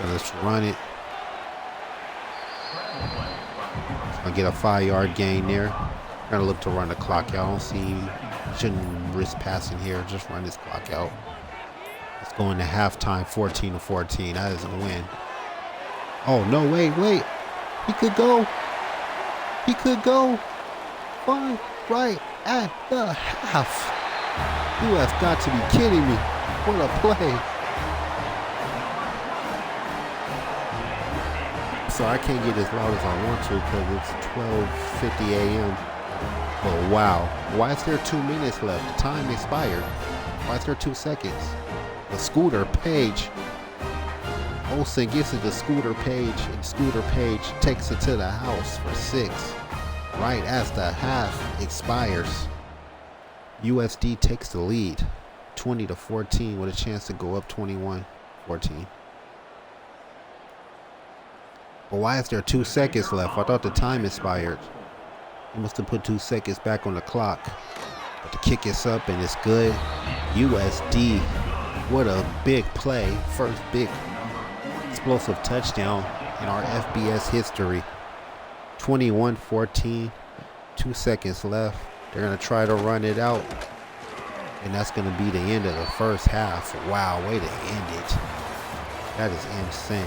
Let's run it. Going to get a 5-yard gain there. Going to look to run the clock out. I don't see, shouldn't risk passing here. Just run this clock out. Let's go into halftime, 14-14. That is a win. Oh, no, wait. He could go. Fine, right at the half. You have got to be kidding me. What a play. So I can't get as loud as I want to because it's 12:50 a.m. But wow, why is there 2 minutes left? The time expired. Why is there 2 seconds? The Scooter PAIGE. Olsen gets it to Scooter PAIGE, and Scooter PAIGE takes it to the house for 6. Right as the half expires. USD takes the lead, 20-14, with a chance to go up 21-14. But why is there 2 seconds left? I thought the time expired. He must have put 2 seconds back on the clock. But the kick is up and it's good. USD, what a big play. First big explosive touchdown in our FBS history. 21-14, 2 seconds left. They're going to try to run it out. And that's going to be the end of the first half. Wow, way to end it. That is insane.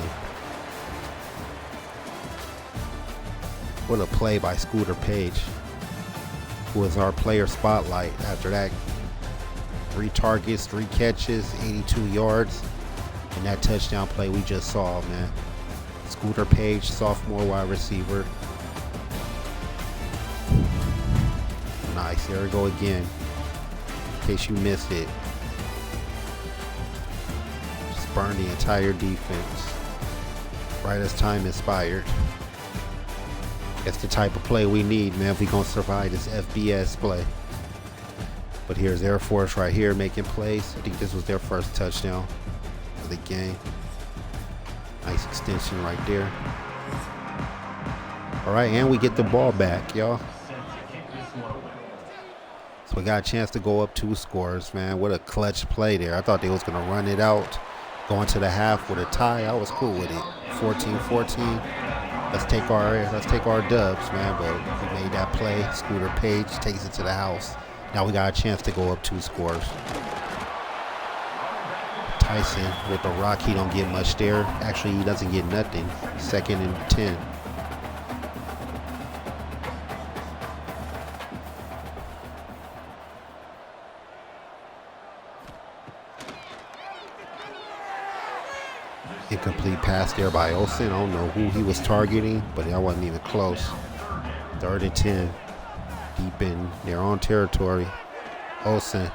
What a play by Scooter PAIGE, who was our player spotlight after that. 3 targets, 3 catches, 82 yards. And that touchdown play we just saw, man. Scooter PAIGE, sophomore wide receiver. Nice, there we go again. In case you missed it. Just burned the entire defense. Right as time expired. That's the type of play we need, man, if we're going to survive this FBS play. But here's Air Force right here making plays. I think this was their first touchdown of the game. Nice extension right there. All right, and we get the ball back, y'all. So we got a chance to go up 2 scores, man. What a clutch play there. I thought they was going to run it out, go into the half with a tie. I was cool with it. 14-14. Let's take our dubs, man. But we made that play. Scooter PAIGE takes it to the house. Now we got a chance to go up 2 scores. Tyson with the rock, he don't get much there. Actually, he doesn't get nothing. 2nd and 10. Incomplete pass there by Olsen. I don't know who he was targeting, but that wasn't even close. 3rd and 10. Deep in their own territory. Olsen.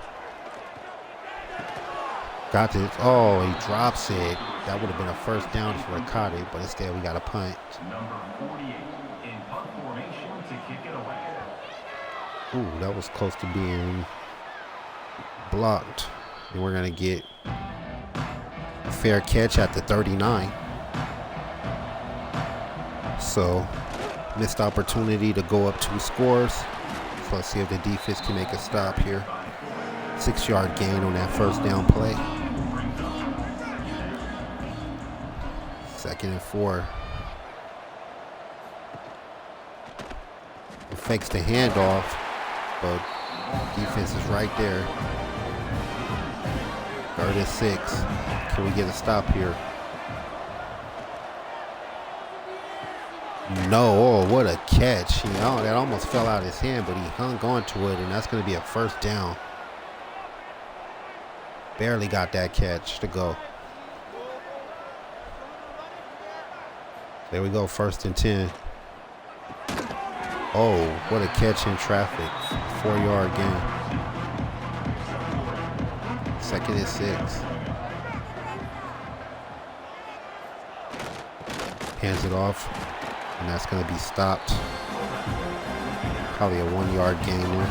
Got it. Oh, he drops it. That would have been a first down if we caught it, but instead we got a punt. Number 48 in punt formation to kick it away. Ooh, that was close to being blocked. And we're going to get a fair catch at the 39. So, missed opportunity to go up 2 scores. So let's see if the defense can make a stop here. 6-yard gain on that first down play. 2nd and 4. It fakes the handoff, but defense is right there. 3rd and 6. Can we get a stop here? No. Oh, what a catch. That almost fell out of his hand, but he hung on to it, and that's going to be a first down. Barely got that catch to go. There we go, 1st and 10. Oh, what a catch in traffic. 4-yard gain. 2nd and 6. Hands it off, and that's going to be stopped. Probably a 1-yard gain there.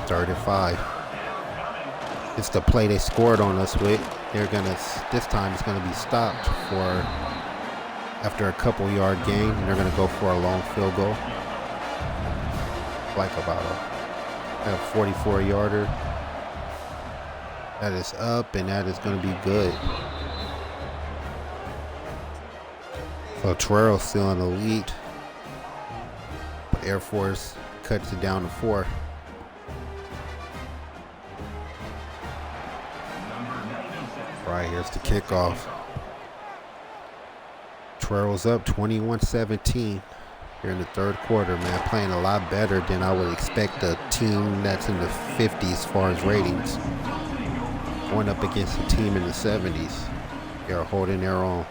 3rd and 5. It's the play they scored on us with. This time it's gonna be stopped after a couple yard gain, and they're gonna go for a long field goal. Like about a 44-yarder. That is up, and that is gonna be good. So Toreros still in the lead, but Air Force cuts it down to 4. Right, here's the kickoff. Toreros up 21-17 here in the 3rd quarter, man. Playing a lot better than I would expect a team that's in the 50s as far as ratings. Going up against a team in the 70s. They're holding their own.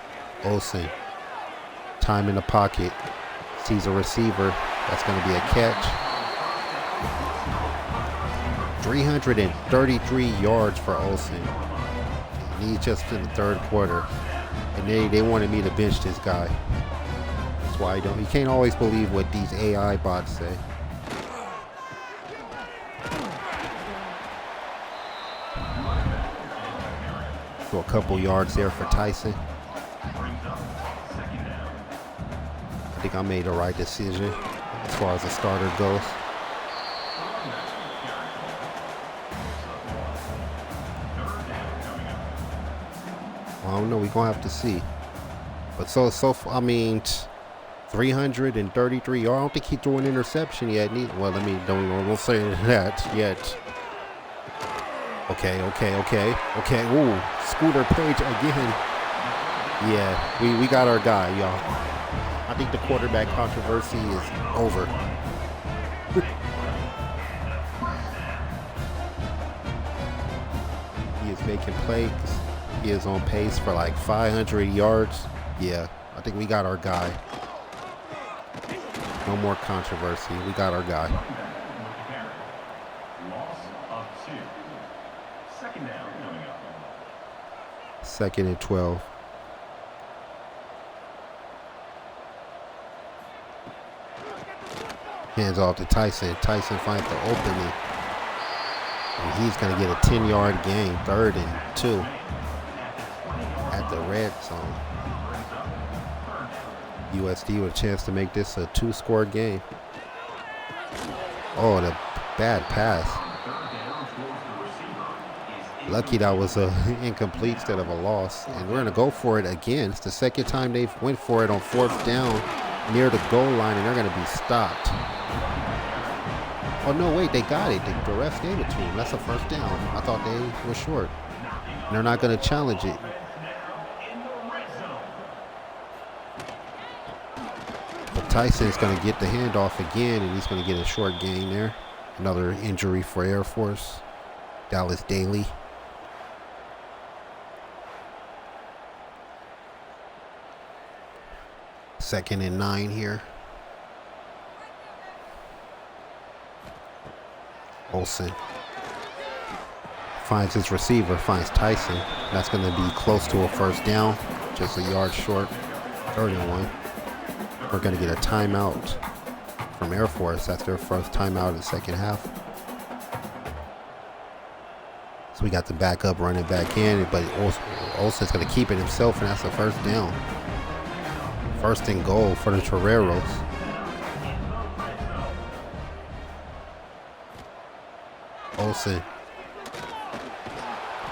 Olsen. Time in the pocket. Sees a receiver. That's going to be a catch. 333 yards for Olsen. He's just in the 3rd quarter, and they wanted me to bench this guy. That's why you can't always believe what these AI bots say. So a couple yards there for Tyson. I think I made the right decision as far as the starter goes. I don't know. We're going to have to see. But I mean, 333 yards. I don't think he threw an interception yet. Well, don't say that yet. Okay. Ooh, Scooter Page again. Yeah, we got our guy, y'all. I think the quarterback controversy is over. He is making plays. He is on pace for like 500 yards. Yeah, I think we got our guy. No more controversy. We got our guy. Loss of 2. 2nd down coming up. 2nd and 12. Hands off to Tyson. Tyson finds the opening. And he's going to get a 10-yard gain. 3rd and 2. At the red zone. USD with a chance to make this a 2-score game. Oh, the bad pass. Lucky that was a incomplete instead of a loss. And we're going to go for it again. It's the 2nd time they've went for it on 4th down near the goal line, and they're going to be stopped. Oh, no, wait, they got it. The refs gave it to them. That's a 1st down. I thought they were short. And they're not going to challenge it. Tyson's going to get the handoff again, and he's going to get a short gain there. Another injury for Air Force. Dallas Daly. 2nd and 9 here. Olsen finds his receiver, finds Tyson. That's going to be close to a first down, just a yard short. 3rd and 1. We're going to get a timeout from Air Force. That's their first timeout in the second half. So we got the backup running back in, but Olsen's going to keep it himself, and that's the first down. 1st and goal for the Toreros. Olsen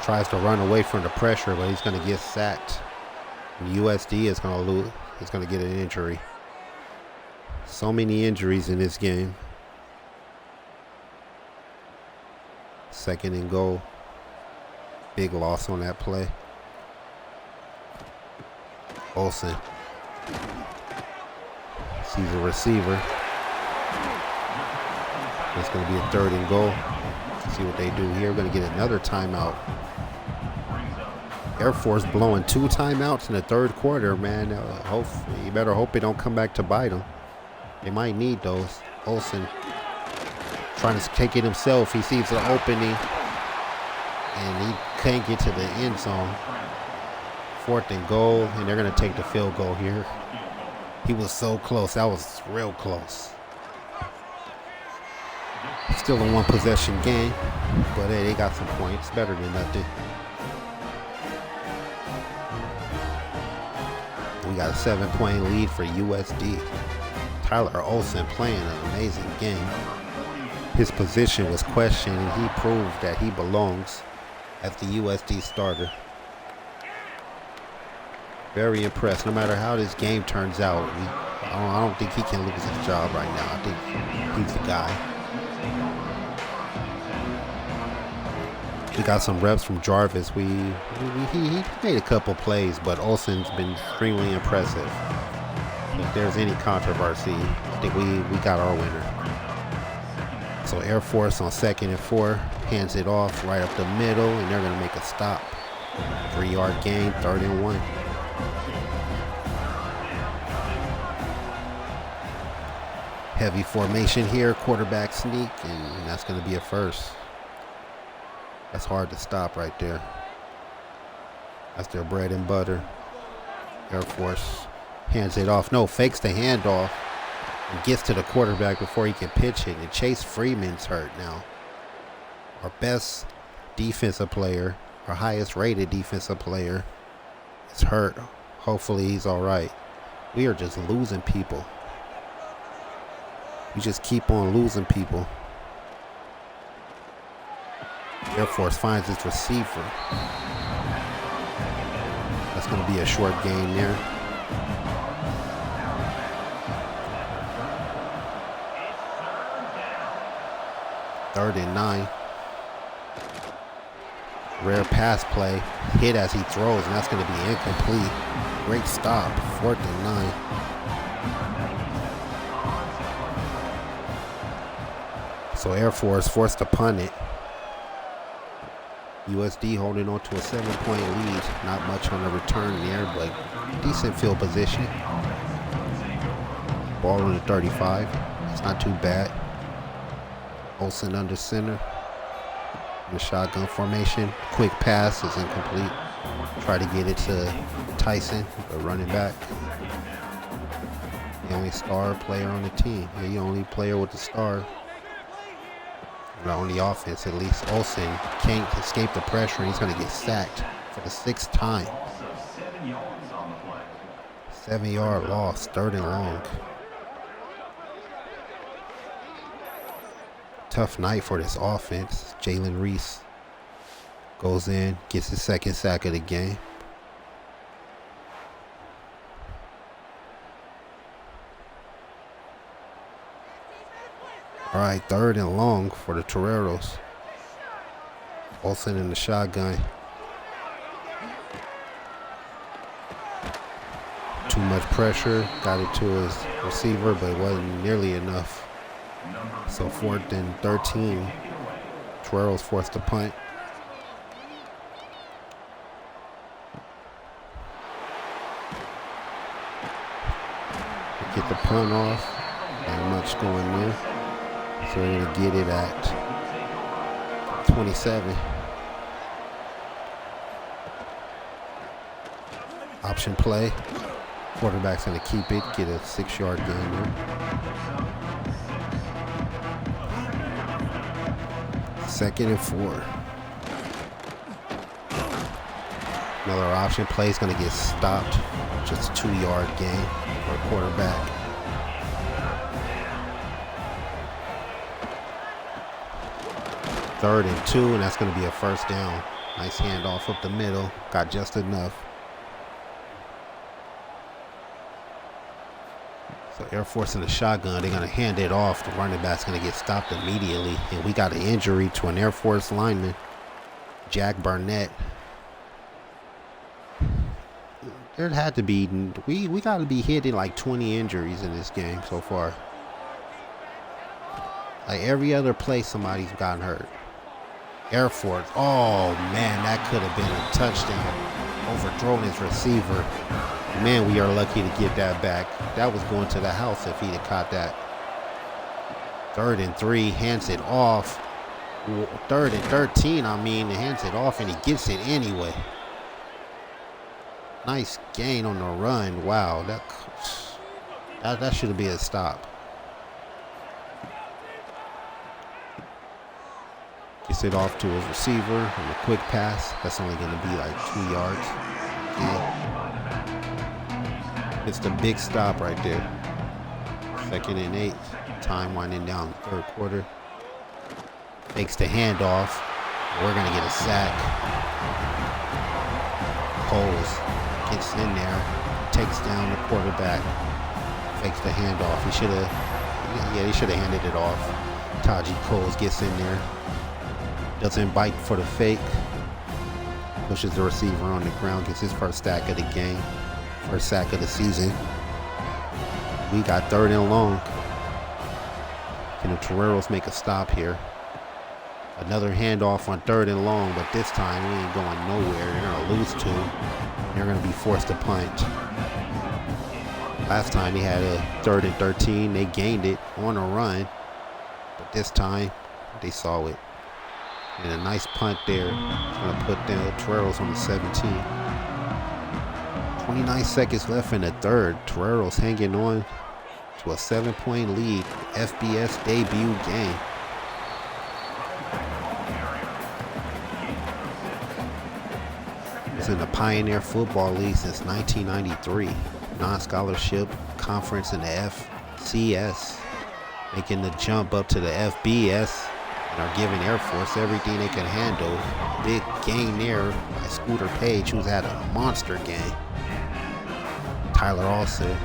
tries to run away from the pressure, but he's going to get sacked. And USD is going to lose. He's going to get an injury. So many injuries in this game. 2nd and goal. Big loss on that play. Olsen sees a receiver. It's going to be a 3rd and goal. Let's see what they do here. We're going to get another timeout. Air Force blowing 2 timeouts in the 3rd quarter, man. You better hope they don't come back to bite them. They might need those. Olsen trying to take it himself. He sees the opening, and he can't get to the end zone. 4th and goal, and they're going to take the field goal here. He was so close. That was real close. Still a 1 possession game, but hey, they got some points. Better than nothing. We got a 7-point lead for USD. Tyler Olsen playing an amazing game. His position was questioned, and he proved that he belongs as the USD starter. Very impressed. No matter how this game turns out, I don't think he can lose his job right now. I think he's the guy. We got some reps from Jarvis. He made a couple plays, but Olsen's been extremely impressive. If there's any controversy, I think we got our winner. So Air Force on 2nd and 4 hands it off right up the middle, and they're going to make a stop. 3-yard gain, 3rd and 1. Heavy formation here, quarterback sneak, and that's going to be a first. That's hard to stop right there. That's their bread and butter. Air Force hands it off. No, fakes the handoff and gets to the quarterback before he can pitch it. And Chase Freeman's hurt now. Our best defensive player, our highest rated defensive player, is hurt. Hopefully he's all right. We are just losing people. We just keep on losing people. Air Force finds its receiver. That's going to be a short gain there. Third and 9. Rare pass play. Hit as he throws, and that's going to be incomplete. Great stop. 4th and 9. So Air Force forced to punt it. USD holding on to a 7-point lead. Not much on the return there, but decent field position. Ball on the 35. It's not too bad. Olsen under center. In the shotgun formation. Quick pass is incomplete. Try to get it to Tyson, the running back. The only star player on the team. Yeah, the only player with the star. On the offense, at least. Olsen can't escape the pressure, and he's going to get sacked for the 6th time. 7-yard loss, 3rd and long. Tough night for this offense. Jalen Reese goes in, gets his 2nd sack of the game. All right, 3rd and long for the Toreros. Olsen in the shotgun. Too much pressure. Got it to his receiver, but it wasn't nearly enough. So 4th and 13. Toreros forced to punt. Get the punt off. Not much going there. So we're going to get it at 27. Option play. Quarterback's going to keep it, get a 6-yard gain there. Second and 4. Another option play is going to get stopped. Just a 2-yard gain for the quarterback. Third and 2, and that's going to be a first down. Nice handoff up the middle. Got just enough. So Air Force in the shotgun. They're going to hand it off. The running back's going to get stopped immediately. And we got an injury to an Air Force lineman, Jack Barnett. There had to be, we got to be hitting like 20 injuries in this game so far. Like every other play, somebody's gotten hurt. Air Force, oh man, that could have been a touchdown. Overthrown his receiver. Man, we are lucky to get that back. That was going to the house if he'd have caught that. 3rd and 3, hands it off. 3rd and 13, I mean, hands it off and he gets it anyway. Nice gain on the run. Wow, that should be a stop. Gets it off to his receiver on a quick pass. That's only going to be like 2 yards. Yeah. It's the big stop right there. 2nd and 8. Time winding down the 3rd quarter. Fakes the handoff. We're going to get a sack. Coles gets in there. Takes down the quarterback. Fakes the handoff. He should have handed it off. Taji Coles gets in there. Doesn't bite for the fake. Pushes the receiver on the ground. Gets his first sack of the game. First sack of the season. We got 3rd and long. Can the Toreros make a stop here? Another handoff on 3rd and long, but this time we ain't going nowhere. They're going to lose 2. They're going to be forced to punt. Last time he had a 3rd and 13. They gained it on a run, but this time they saw it. And a nice punt there. It's going to put the Toreros on the 17. 29 seconds left in the 3rd. Toreros hanging on to a 7-point lead. FBS debut game. It's in the Pioneer Football League since 1993. Non-scholarship conference in the FCS. Making the jump up to the FBS. And are giving Air Force everything they can handle. Big gain there by Scooter Page, who's had a monster game. Tyler Olsen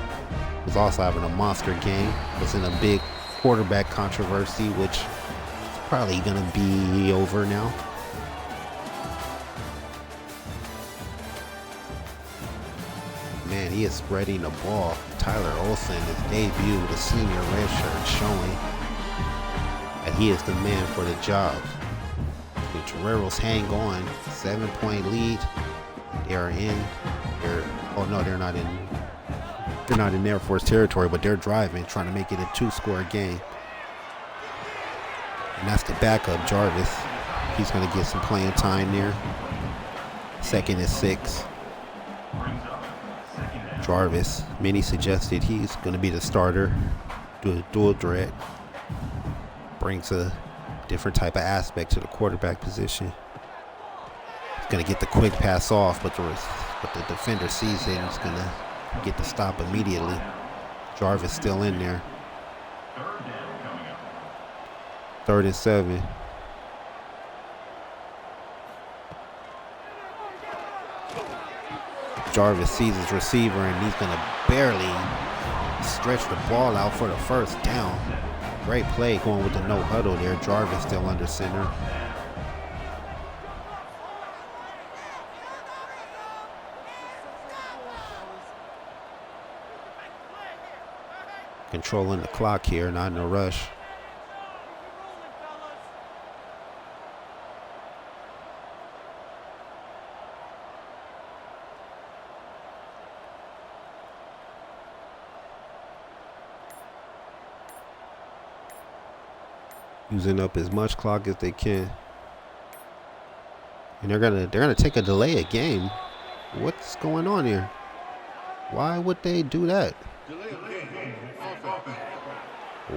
was also having a monster game. Was in a big quarterback controversy, which is probably going to be over now. Man, he is spreading the ball. Tyler Olsen, his debut, the senior redshirt, showing that he is the man for the job. The Toreros hang on. 7-point lead. They're not in Air Force territory, but they're driving, trying to make it a 2-score game. And that's the backup, Jarvis. He's going to get some playing time there. 2nd and 6. Jarvis, many suggested he's going to be the starter. Do a dual threat. Brings a different type of aspect to the quarterback position. He's going to get the quick pass off, but the defender sees it and he's going to get the stop immediately. Jarvis still in there. 3rd and 7. Jarvis sees his receiver and he's going to barely stretch the ball out for the first down. Great play going with the no huddle there. Jarvis still under center. Controlling the clock here, not in a rush. using up as much clock as they can. And they're gonna take a delay a game. What's going on here? Why would they do that?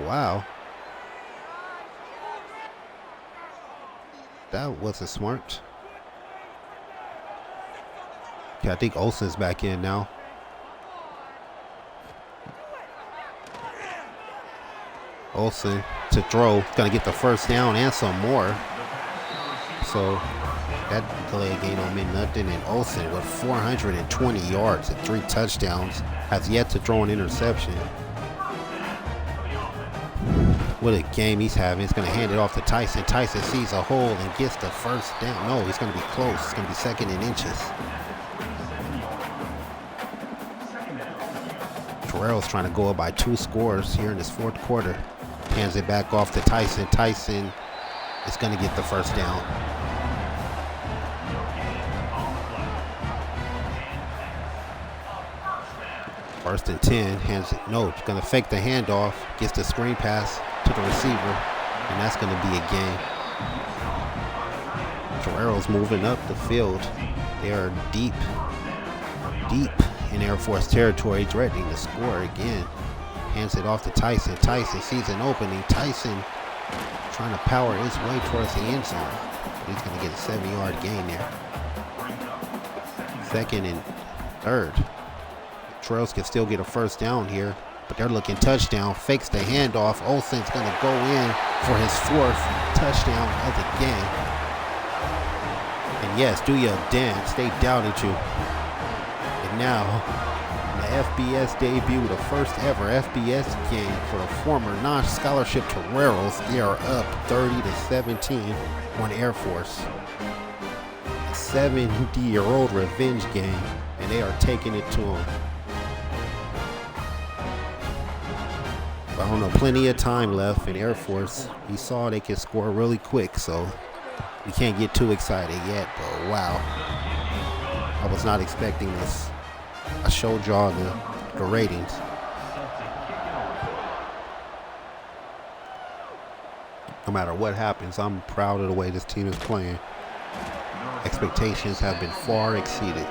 Wow. That wasn't smart. Okay, I think Olsen's back in now. Olsen to throw. Gonna get the first down and some more. So that delay game don't mean nothing. And Olsen with 420 yards and 3 touchdowns has yet to throw an interception. What a game he's having. He's going to hand it off to Tyson. Tyson sees a hole and gets the first down. No, he's going to be close. It's going to be second in inches. Toreros trying to go up by 2 scores here in this 4th quarter. Hands it back off to Tyson. Tyson is going to get the first down. First and 10, hands it. No, it's going to fake the handoff, gets the screen pass to the receiver, and that's going to be a gain. Toreros moving up the field. They are deep in Air Force territory, threatening to score again. Hands it off to Tyson. Tyson sees an opening. Tyson trying to power his way towards the end zone. He's going to get a 7-yard gain there. Second and 3rd. Toreros can still get a first down here, but they're looking touchdown. Fakes the handoff. Olsen's going to go in for his 4th touchdown of the game. And yes, do your dance. They doubted you. And now, the FBS debut, the first ever FBS game for the former non-scholarship Toreros. They are up 30-17 on Air Force. A 70-year-old revenge game, and they are taking it to them. I don't know, plenty of time left in Air Force. We saw they could score really quick, so we can't get too excited yet, but wow. I was not expecting this. I showed y'all the ratings. No matter what happens, I'm proud of the way this team is playing. Expectations have been far exceeded.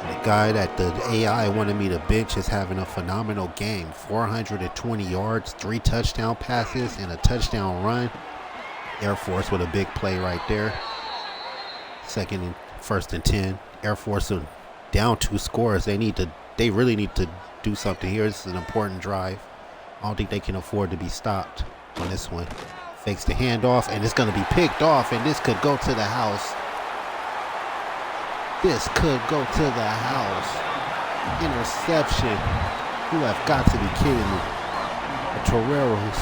The guy that the AI wanted me to bench is having a phenomenal game. 420 yards, 3 touchdown passes, and a touchdown run. Air Force with a big play right there. First and 10. Air Force are down 2 scores. They really need to do something here. This is an important drive. I don't think they can afford to be stopped on this one. Fakes the handoff, and it's going to be picked off, and this could go to the house. This could go to the house. Interception. You have got to be kidding me. The Toreros.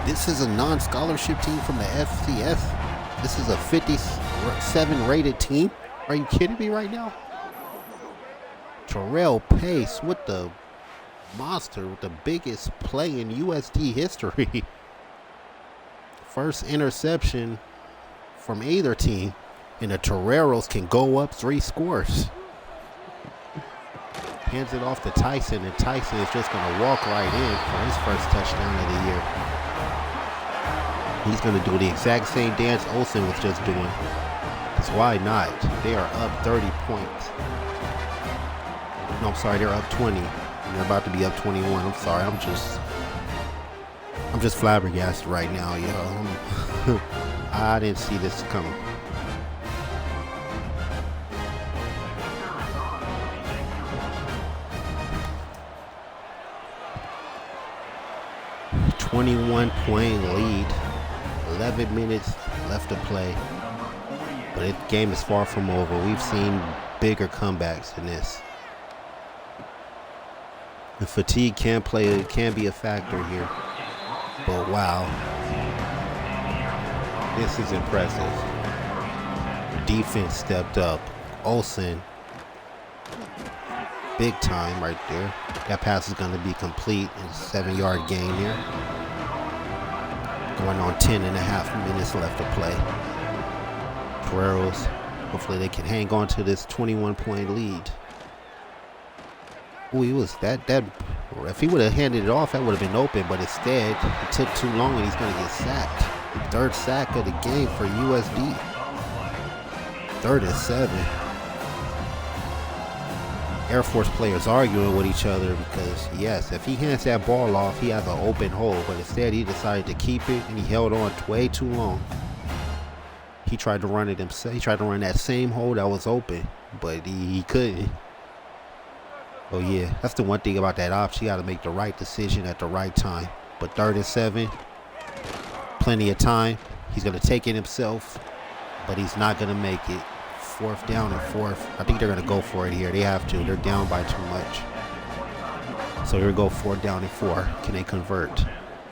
This is a non-scholarship team from the FCS. This is a 57 rated team. Are you kidding me right now? TERRELL PACE with the monster, with the biggest play in USD history. First interception from either team, and the Toreros can go up 3 scores. Hands it off to Tyson, and Tyson is just going to walk right in for his first touchdown of the year. He's going to do the exact same dance Olsen was just doing. Because why not? They are up 30 points. No, I'm sorry, they're up 20. And they're about to be up 21. I'm sorry, I'm just flabbergasted right now, yo. I didn't see this coming. A 21-point lead. 11 minutes left to play. But the game is far from over. We've seen bigger comebacks than this. The fatigue can be a factor here. But wow. This is impressive. Defense stepped up. Olsen, big time right there. That pass is going to be complete. It's a 7-yard gain here. Going on 10.5 minutes left to play. Toreros, hopefully they can hang on to this 21-point lead. Ooh, he was that If he would have handed it off, that would have been open, but instead, it took too long and he's going to get sacked. The 3rd sack of the game for USD. 3rd and 7. Air Force players arguing with each other because, yes, if he hands that ball off, he has an open hole, but instead he decided to keep it and he held on way too long. He tried to run it himself. He tried to run that same hole that was open, but he couldn't. Oh yeah, that's the one thing about that option. You got to make the right decision at the right time. But 3rd and 7, plenty of time. He's going to take it himself, but he's not going to make it. 4th down and 4th. I think they're going to go for it here. They have to. They're down by too much. So here we go, 4th down and 4. Can they convert?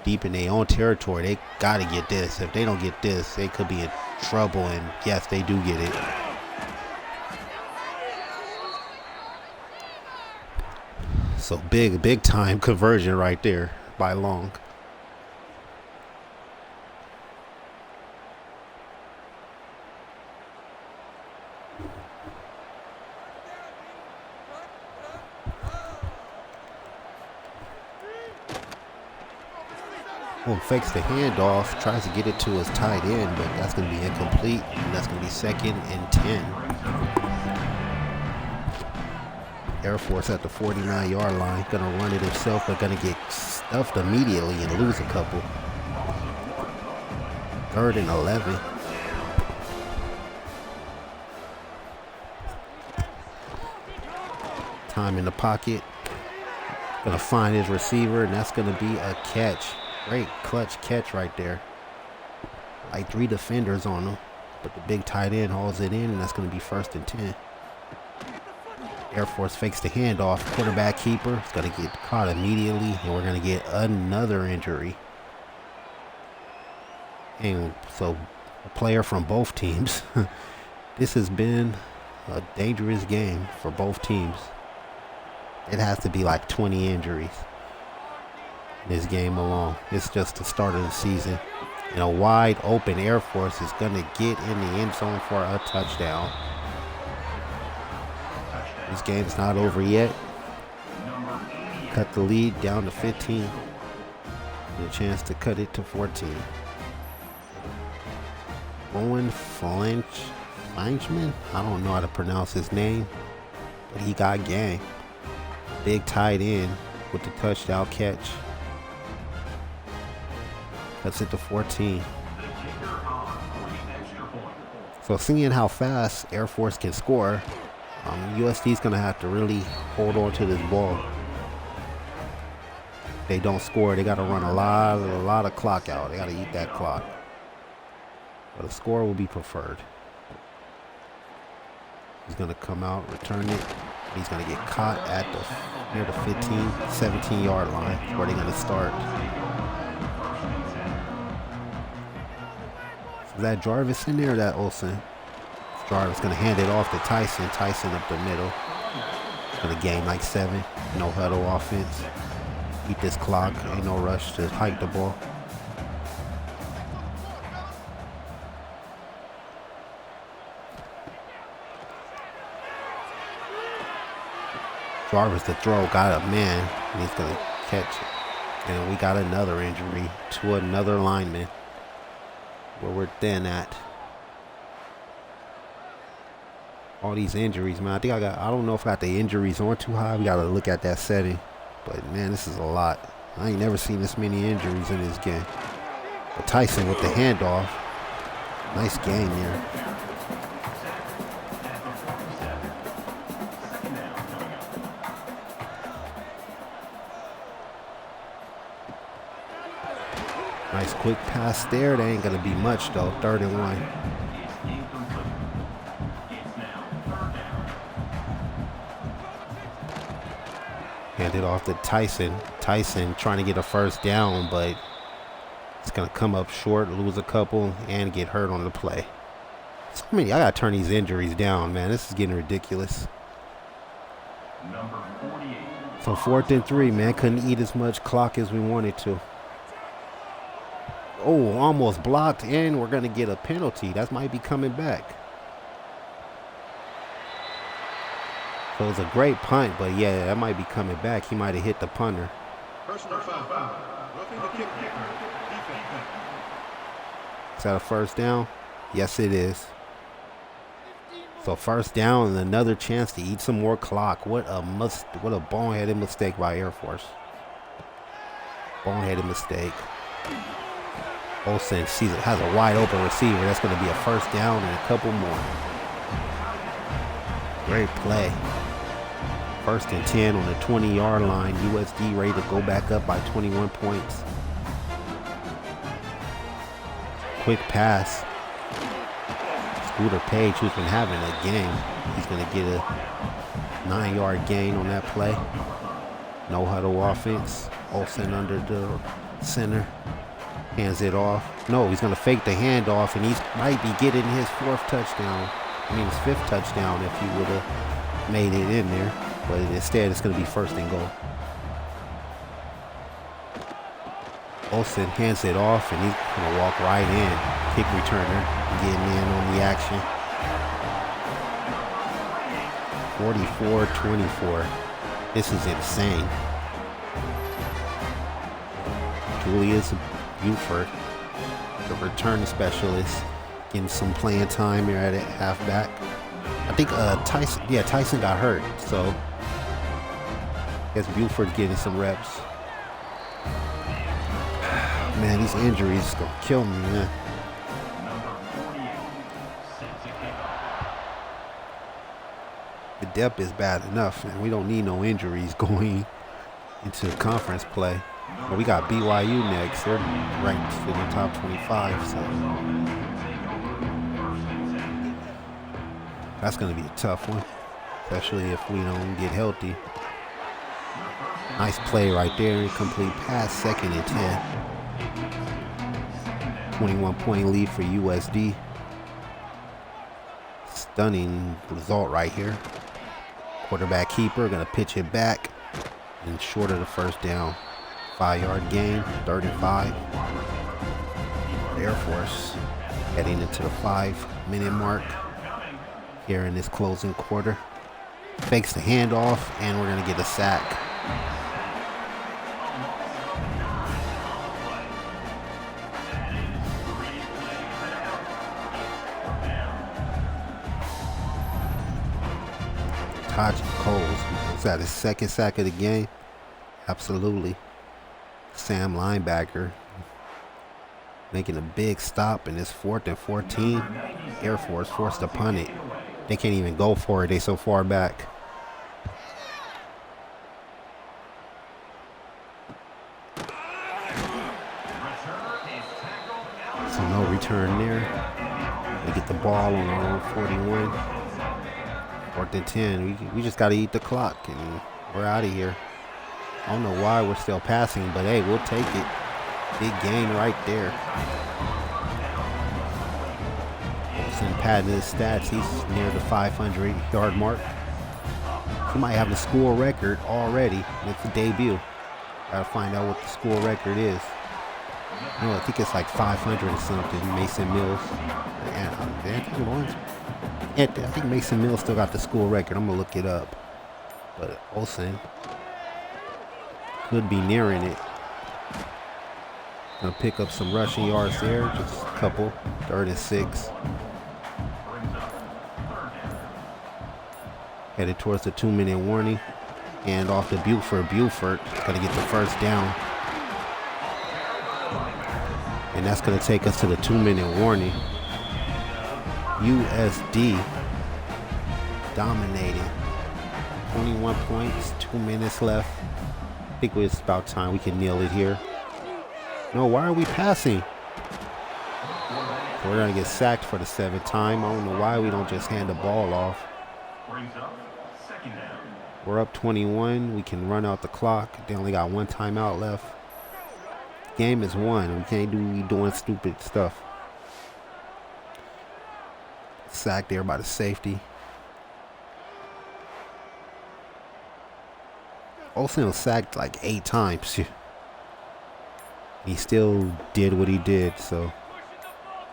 Deep in their own territory. They got to get this. If they don't get this, they could be in trouble. And yes, they do get it. So big time conversion right there by Long. Fakes the handoff, tries to get it to his tight end, but that's going to be incomplete, and that's going to be 2nd and 10. Air Force at the 49-yard line, going to run it himself, but going to get stuffed immediately and lose a couple. 3rd and 11. Time in the pocket. Going to find his receiver, and that's going to be a catch. Great clutch catch right there. Like 3 defenders on him, but the big tight end hauls it in, and that's going to be 1st and 10. Air Force fakes the handoff. Quarterback keeper is going to get caught immediately, and we're going to get another injury. And so a player from both teams. This has been a dangerous game for both teams. It has to be like 20 injuries. This game alone. It's just the start of the season. And a wide open Air Force is going to get in the end zone for a touchdown. This game's not over yet. Cut the lead down to 15. And a chance to cut it to 14. Owen Fleischman? I don't know how to pronounce his name, but he got gang. Big tight end with the touchdown catch. Cuts it to 14. So seeing how fast Air Force can score, USD is going to have to really hold on to this ball. If they don't score, they got to run a lot of clock out. They got to eat that clock. But a score will be preferred. He's going to come out, return it. He's going to get caught at near the 15, 17-yard line where they're going to start. Is that Jarvis in there or that Olsen? Jarvis going to hand it off to Tyson. Tyson up the middle. Going to gain like 7. No huddle offense. Eat this clock. Ain't no rush to hike the ball. Jarvis to throw. Got a man. And he's going to catch it. And we got another injury to another lineman. Where we're thin at. All these injuries, man. I don't know if I got the injuries on too high. We got to look at that setting. But, man, this is a lot. I ain't never seen this many injuries in this game. But Tyson with the handoff. Nice game there. Nice quick pass there. That ain't going to be much, though. 3rd and 1. Hand it off to Tyson. Tyson trying to get a 1st down, but it's going to come up short, lose a couple, and get hurt on the play. So many. I got to turn these injuries down, man. This is getting ridiculous. So 4th and 3, man. Couldn't eat as much clock as we wanted to. Oh, almost blocked, and we're going to get a penalty. That might be coming back. So it was a great punt, but yeah, that might be coming back. He might have hit the punter. Personal foul. Roughing the kicker. Defense. Is that a first down? Yes, it is. So first down and another chance to eat some more clock. What a boneheaded mistake by Air Force. Boneheaded mistake. Olsen has a wide open receiver. That's going to be a first down and a couple more. Great play. 1st and 10 on the 20-yard line. USD ready to go back up by 21 points. Quick pass. Scooter Paige, who's been having a game. He's going to get a 9-yard gain on that play. No huddle offense. Olsen under the center. Hands it off. No, he's going to fake the handoff, and he might be getting his 5th touchdown if he would have made it in there. But instead, it's going to be 1st and goal. Olsen hands it off, and he's going to walk right in. Kick returner getting in on the action. 44-24. This is insane. Julius Buford, the return specialist, getting some playing time here at halfback. I think Tyson got hurt, so I guess Buford's getting some reps. Man, these injuries gonna kill me, man. The depth is bad enough, and we don't need no injuries going into conference play. But we got BYU next. They're ranked in the top 25, so that's going to be a tough one, especially if we don't get healthy. Nice play right there. Incomplete pass, 2nd and 10. 21-point lead for USD. Stunning result right here. Quarterback keeper going to pitch it back and short of the first down. 5-yard gain, 3rd and 5. Air Force heading into the 5-minute mark here in this closing quarter. Fakes the handoff, and we're going to get a sack. Taji Coles, is that his 2nd sack of the game? Absolutely. Sam linebacker making a big stop in this 4th and 14. Air Force forced to punt it. They can't even go for it. They so far back. So no return there. We get the ball on our own 41. 4th and 10. We just got to eat the clock, and we're out of here. I don't know why we're still passing, but hey, we'll take it. Big gain right there. Olsen padding his stats. He's near the 500-yard mark. He might have the school record already. It's a debut. Gotta find out what the school record is. No, I think it's like 500 or something. Mason Mills. I think Mason Mills still got the school record. I'm gonna look it up. But Olsen could be nearing it. Gonna pick up some rushing yards there, just a couple. 3rd and 6. Headed towards the 2-minute warning. And off to Buford. Buford gonna get the first down. And that's gonna take us to the 2-minute warning. USD dominated. 21 points, 2 minutes left. I think it's about time we can kneel it here. No, why are we passing? We're going to get sacked for the 7th time. I don't know why we don't just hand the ball off. We're up 21. We can run out the clock. They only got 1 timeout left. Game is won. We can't be doing stupid stuff. Sacked there by the safety. Olsen was sacked like 8 times. He still did what he did, so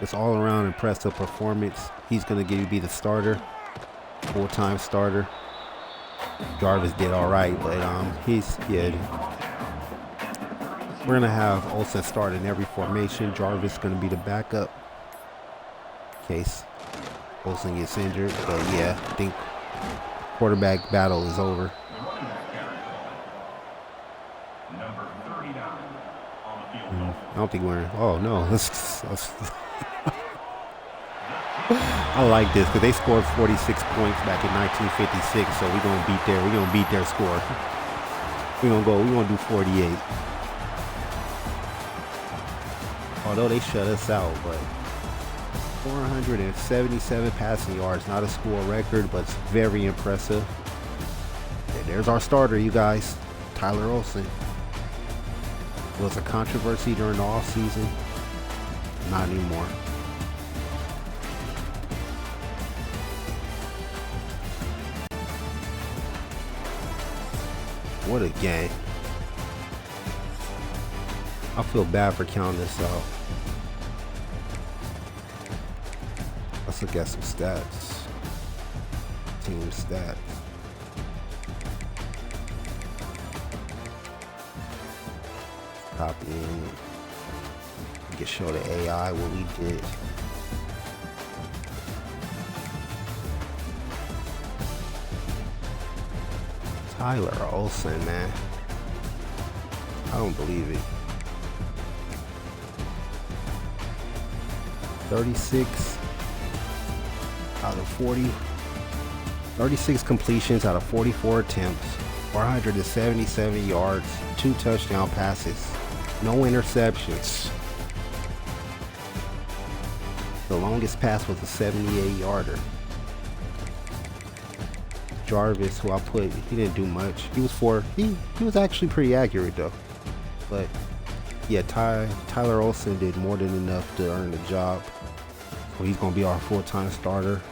it's all around impressive performance. He's going to be the starter, full-time starter. Jarvis did all right, but he's good. We're gonna have Olsen start in every formation. Jarvis gonna be the backup in case Olsen gets injured. But yeah, I think quarterback battle is over. I don't think we're. Oh no, I like this because they scored 46 points back in 1956. So we're gonna beat their score. We're gonna do 48. Although they shut us out, but 477 passing yards, not a school record, but it's very impressive. And there's our starter, you guys, Tyler Olsen. Was a controversy during the off season? Not anymore. What a game. I feel bad for counting this out. Let's look at some stats. Team stats. Copy in. We can show the AI what we did. Tyler Olsen, man. I don't believe it. 36 out of 40. 36 completions out of 44 attempts. 477 yards. 2 touchdown passes. No interceptions. The longest pass was a 78-yarder. Jarvis, who I put, he didn't do much. He was actually pretty accurate though. But yeah, Tyler Olsen did more than enough to earn the job. So he's gonna be our full-time starter.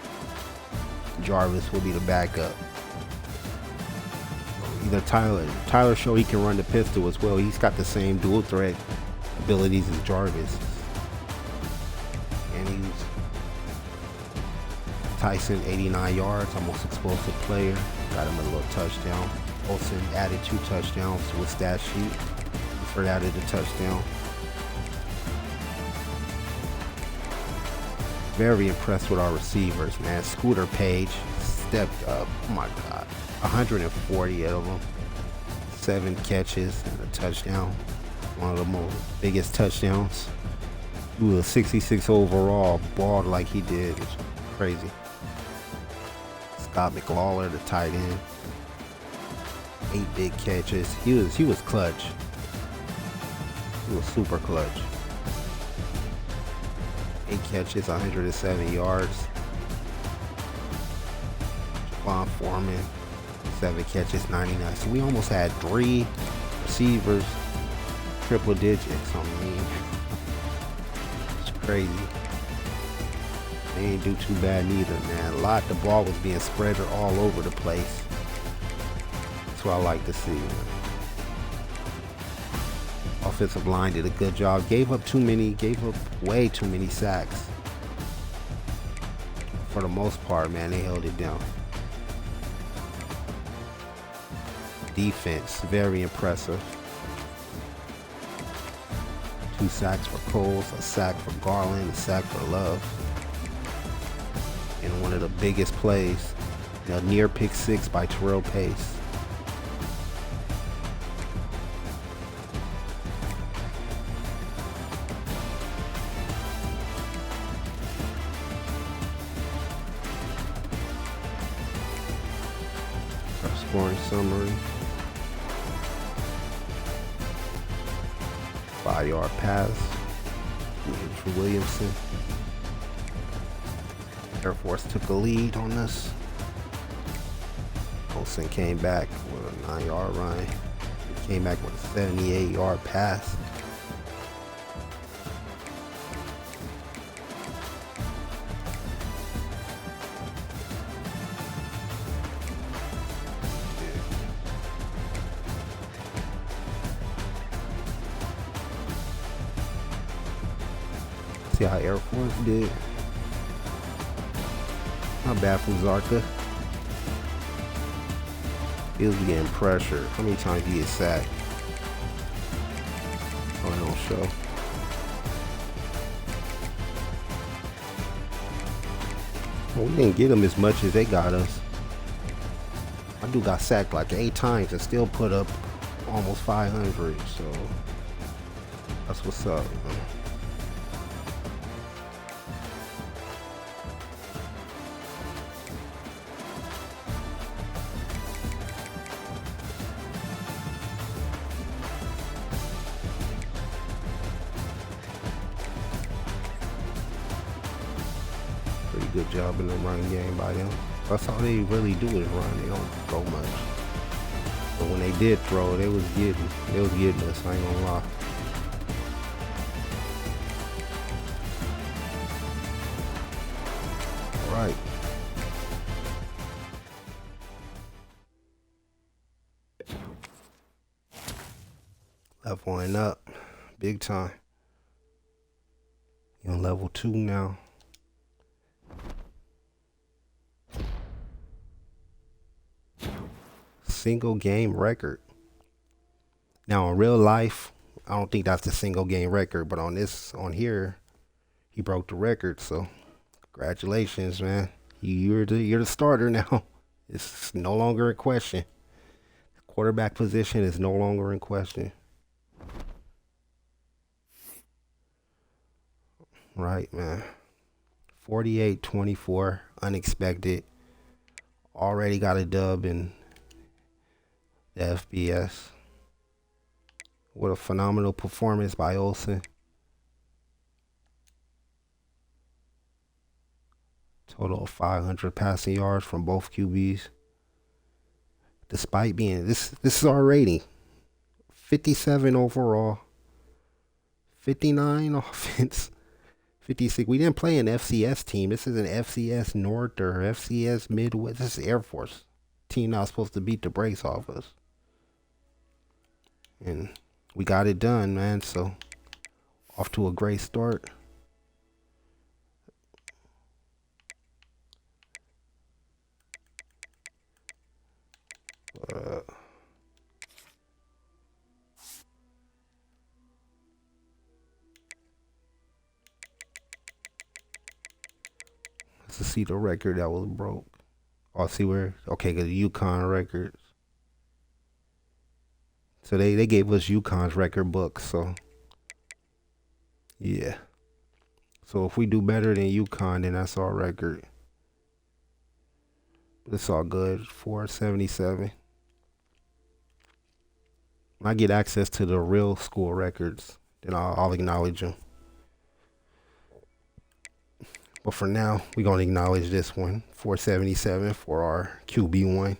Jarvis will be the backup. Either Tyler showed he can run the pistol as well. He's got the same dual threat abilities as Jarvis. And he's Tyson, 89 yards, our most explosive player. Got him a little touchdown. Olsen added 2 touchdowns to his stat sheet. Before added a touchdown. Very impressed with our receivers, man. Scooter PAIGE stepped up. Oh my God. 140 of them. 7 catches and a touchdown. One of the most biggest touchdowns. He was a 66 overall. Balled like he did. It's crazy. Scott McLawler, the tight end. 8 big catches. He was clutch. He was super clutch. 8 catches, 107 yards. Javon Foreman, 7 catches, 99. So we almost had 3 receivers, triple digits. I mean, it's crazy. They ain't do too bad neither, man. The ball was being spread all over the place. That's what I like to see, man. Offensive line did a good job. Gave up way too many sacks. For the most part, man, they held it down. Defense, very impressive. 2 sacks for Coles, a sack for Garland, a sack for Love. And one of the biggest plays, a near pick 6 by TERRELL PACE. Scoring summary. 5-yard pass. Demetrius Williamson. Air Force took a lead on us. Olsen came back with a 9-yard run. He came back with a 78-yard pass. See how Air Force did. Not bad from Zarka. He was getting pressure. How many times he get sacked? Oh, it don't show. Well, we didn't get him as much as they got us. My dude got sacked like 8 times and still put up almost 500. So that's what's up, man. Pretty good job in the running game by them. That's all they really do is run. They don't throw much. But when they did throw, they was getting us. I ain't gonna lie. All right. Left one up, big time. You're on level 2 now. Single game record. Now in real life, I don't think that's the single game record, but on here, he broke the record. So congratulations, man. You're the starter now. It's no longer in question. Quarterback position is no longer in question. Right, man. 48-24, unexpected. Already got a dub in the FBS. What a phenomenal performance by Olsen. Total of 500 passing yards from both QBs. Despite being, this is our rating. 57 overall. 59 offense. 56. We didn't play an FCS team. This is an FCS North or FCS Midwest. This is Air Force. Team not supposed to beat the brakes off us. And we got it done, man. So off to a great start. Let's see the record that was broke. I'll see where. Okay, the UConn records. So they gave us UConn's record book. So yeah. So if we do better than UConn, then that's our record. It's all good. 477. When I get access to the real school records, then I'll acknowledge them. But for now, we're going to acknowledge this one. 477 for our QB1.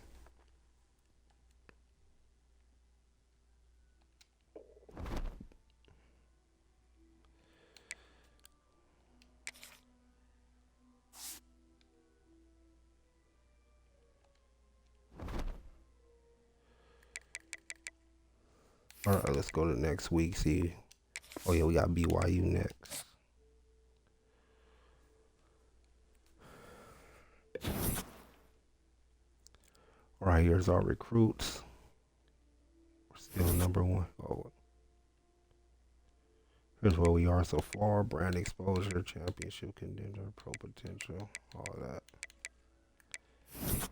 All right, let's go to next week. See. Oh, yeah, we got BYU next. All right, here's our recruits. We're still number 1. Oh. Here's where we are so far. Brand exposure, championship contender, pro potential, all that.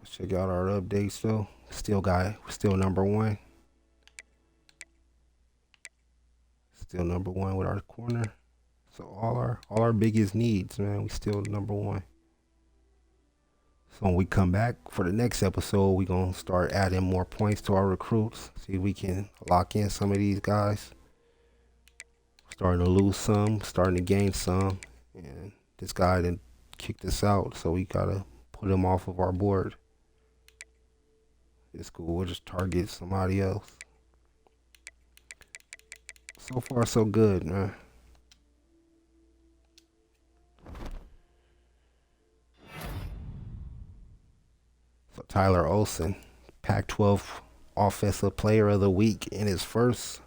Let's check out our updates though. Still number 1. Still number 1 with our corner. So all our biggest needs, man, we still number 1. So when we come back for the next episode, we're going to start adding more points to our recruits. See if we can lock in some of these guys. Starting to lose some, starting to gain some. And this guy didn't kick us out, so we got to put him off of our board. It's cool. We'll just target somebody else. So far, so good, man. So Tyler Olsen, Pac-12 Offensive Player of the Week in his first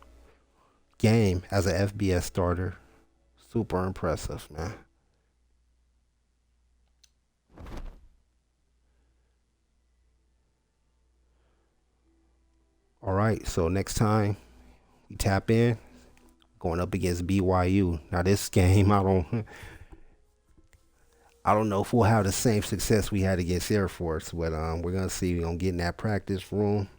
game as an FBS starter. Super impressive, man. All right, so next time we tap in, going up against BYU. Now this game, I don't know if we'll have the same success we had against Air Force, but we're gonna see. We're gonna get in that practice room,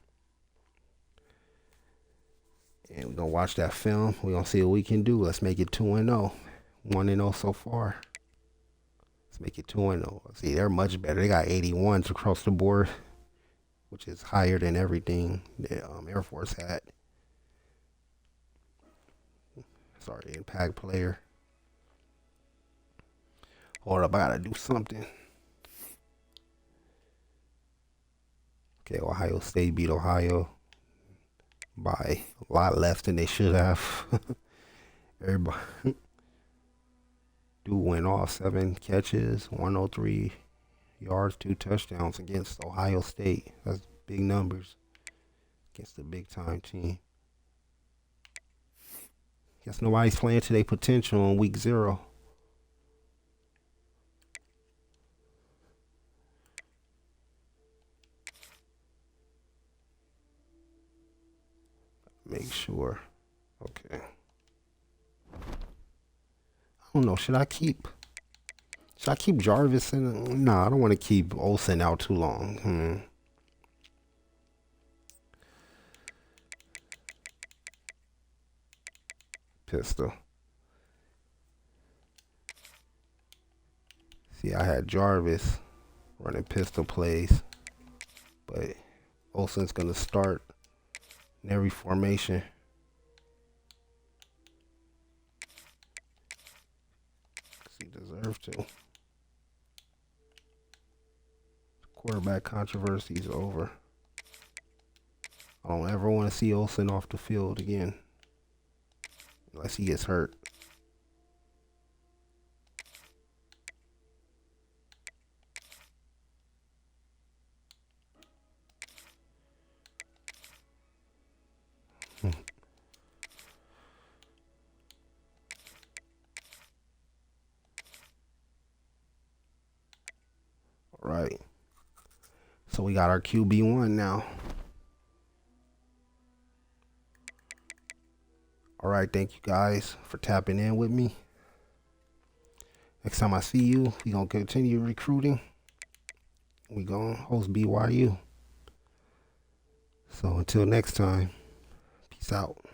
and we're gonna watch that film. We're gonna see what we can do. Let's make it 2-0, 1-0 so far. Let's make it 2-0. See, they're much better. They got 81s across the board, which is higher than everything that Air Force had. Sorry, impact player. Hold up, I gotta do something. Okay, Ohio State beat Ohio by a lot less than they should have. Everybody do win all 7 catches, 103 yards, 2 touchdowns against Ohio State. That's big numbers against a big time team. Guess nobody's playing to their potential on week 0. Make sure. Okay. I don't know. Should I keep Jarvis in? No, I don't want to keep Olsen out too long. Pistol. See, I had Jarvis running pistol plays, but Olsen's gonna start in every formation. He deserves to. Quarterback controversy is over. I don't ever want to see Olsen off the field again, unless he gets hurt. All right. So we got our QB1 now. All right, thank you guys for tapping in with me. Next time I see you, we gonna continue recruiting. We gonna host BYU. So until next time, peace out.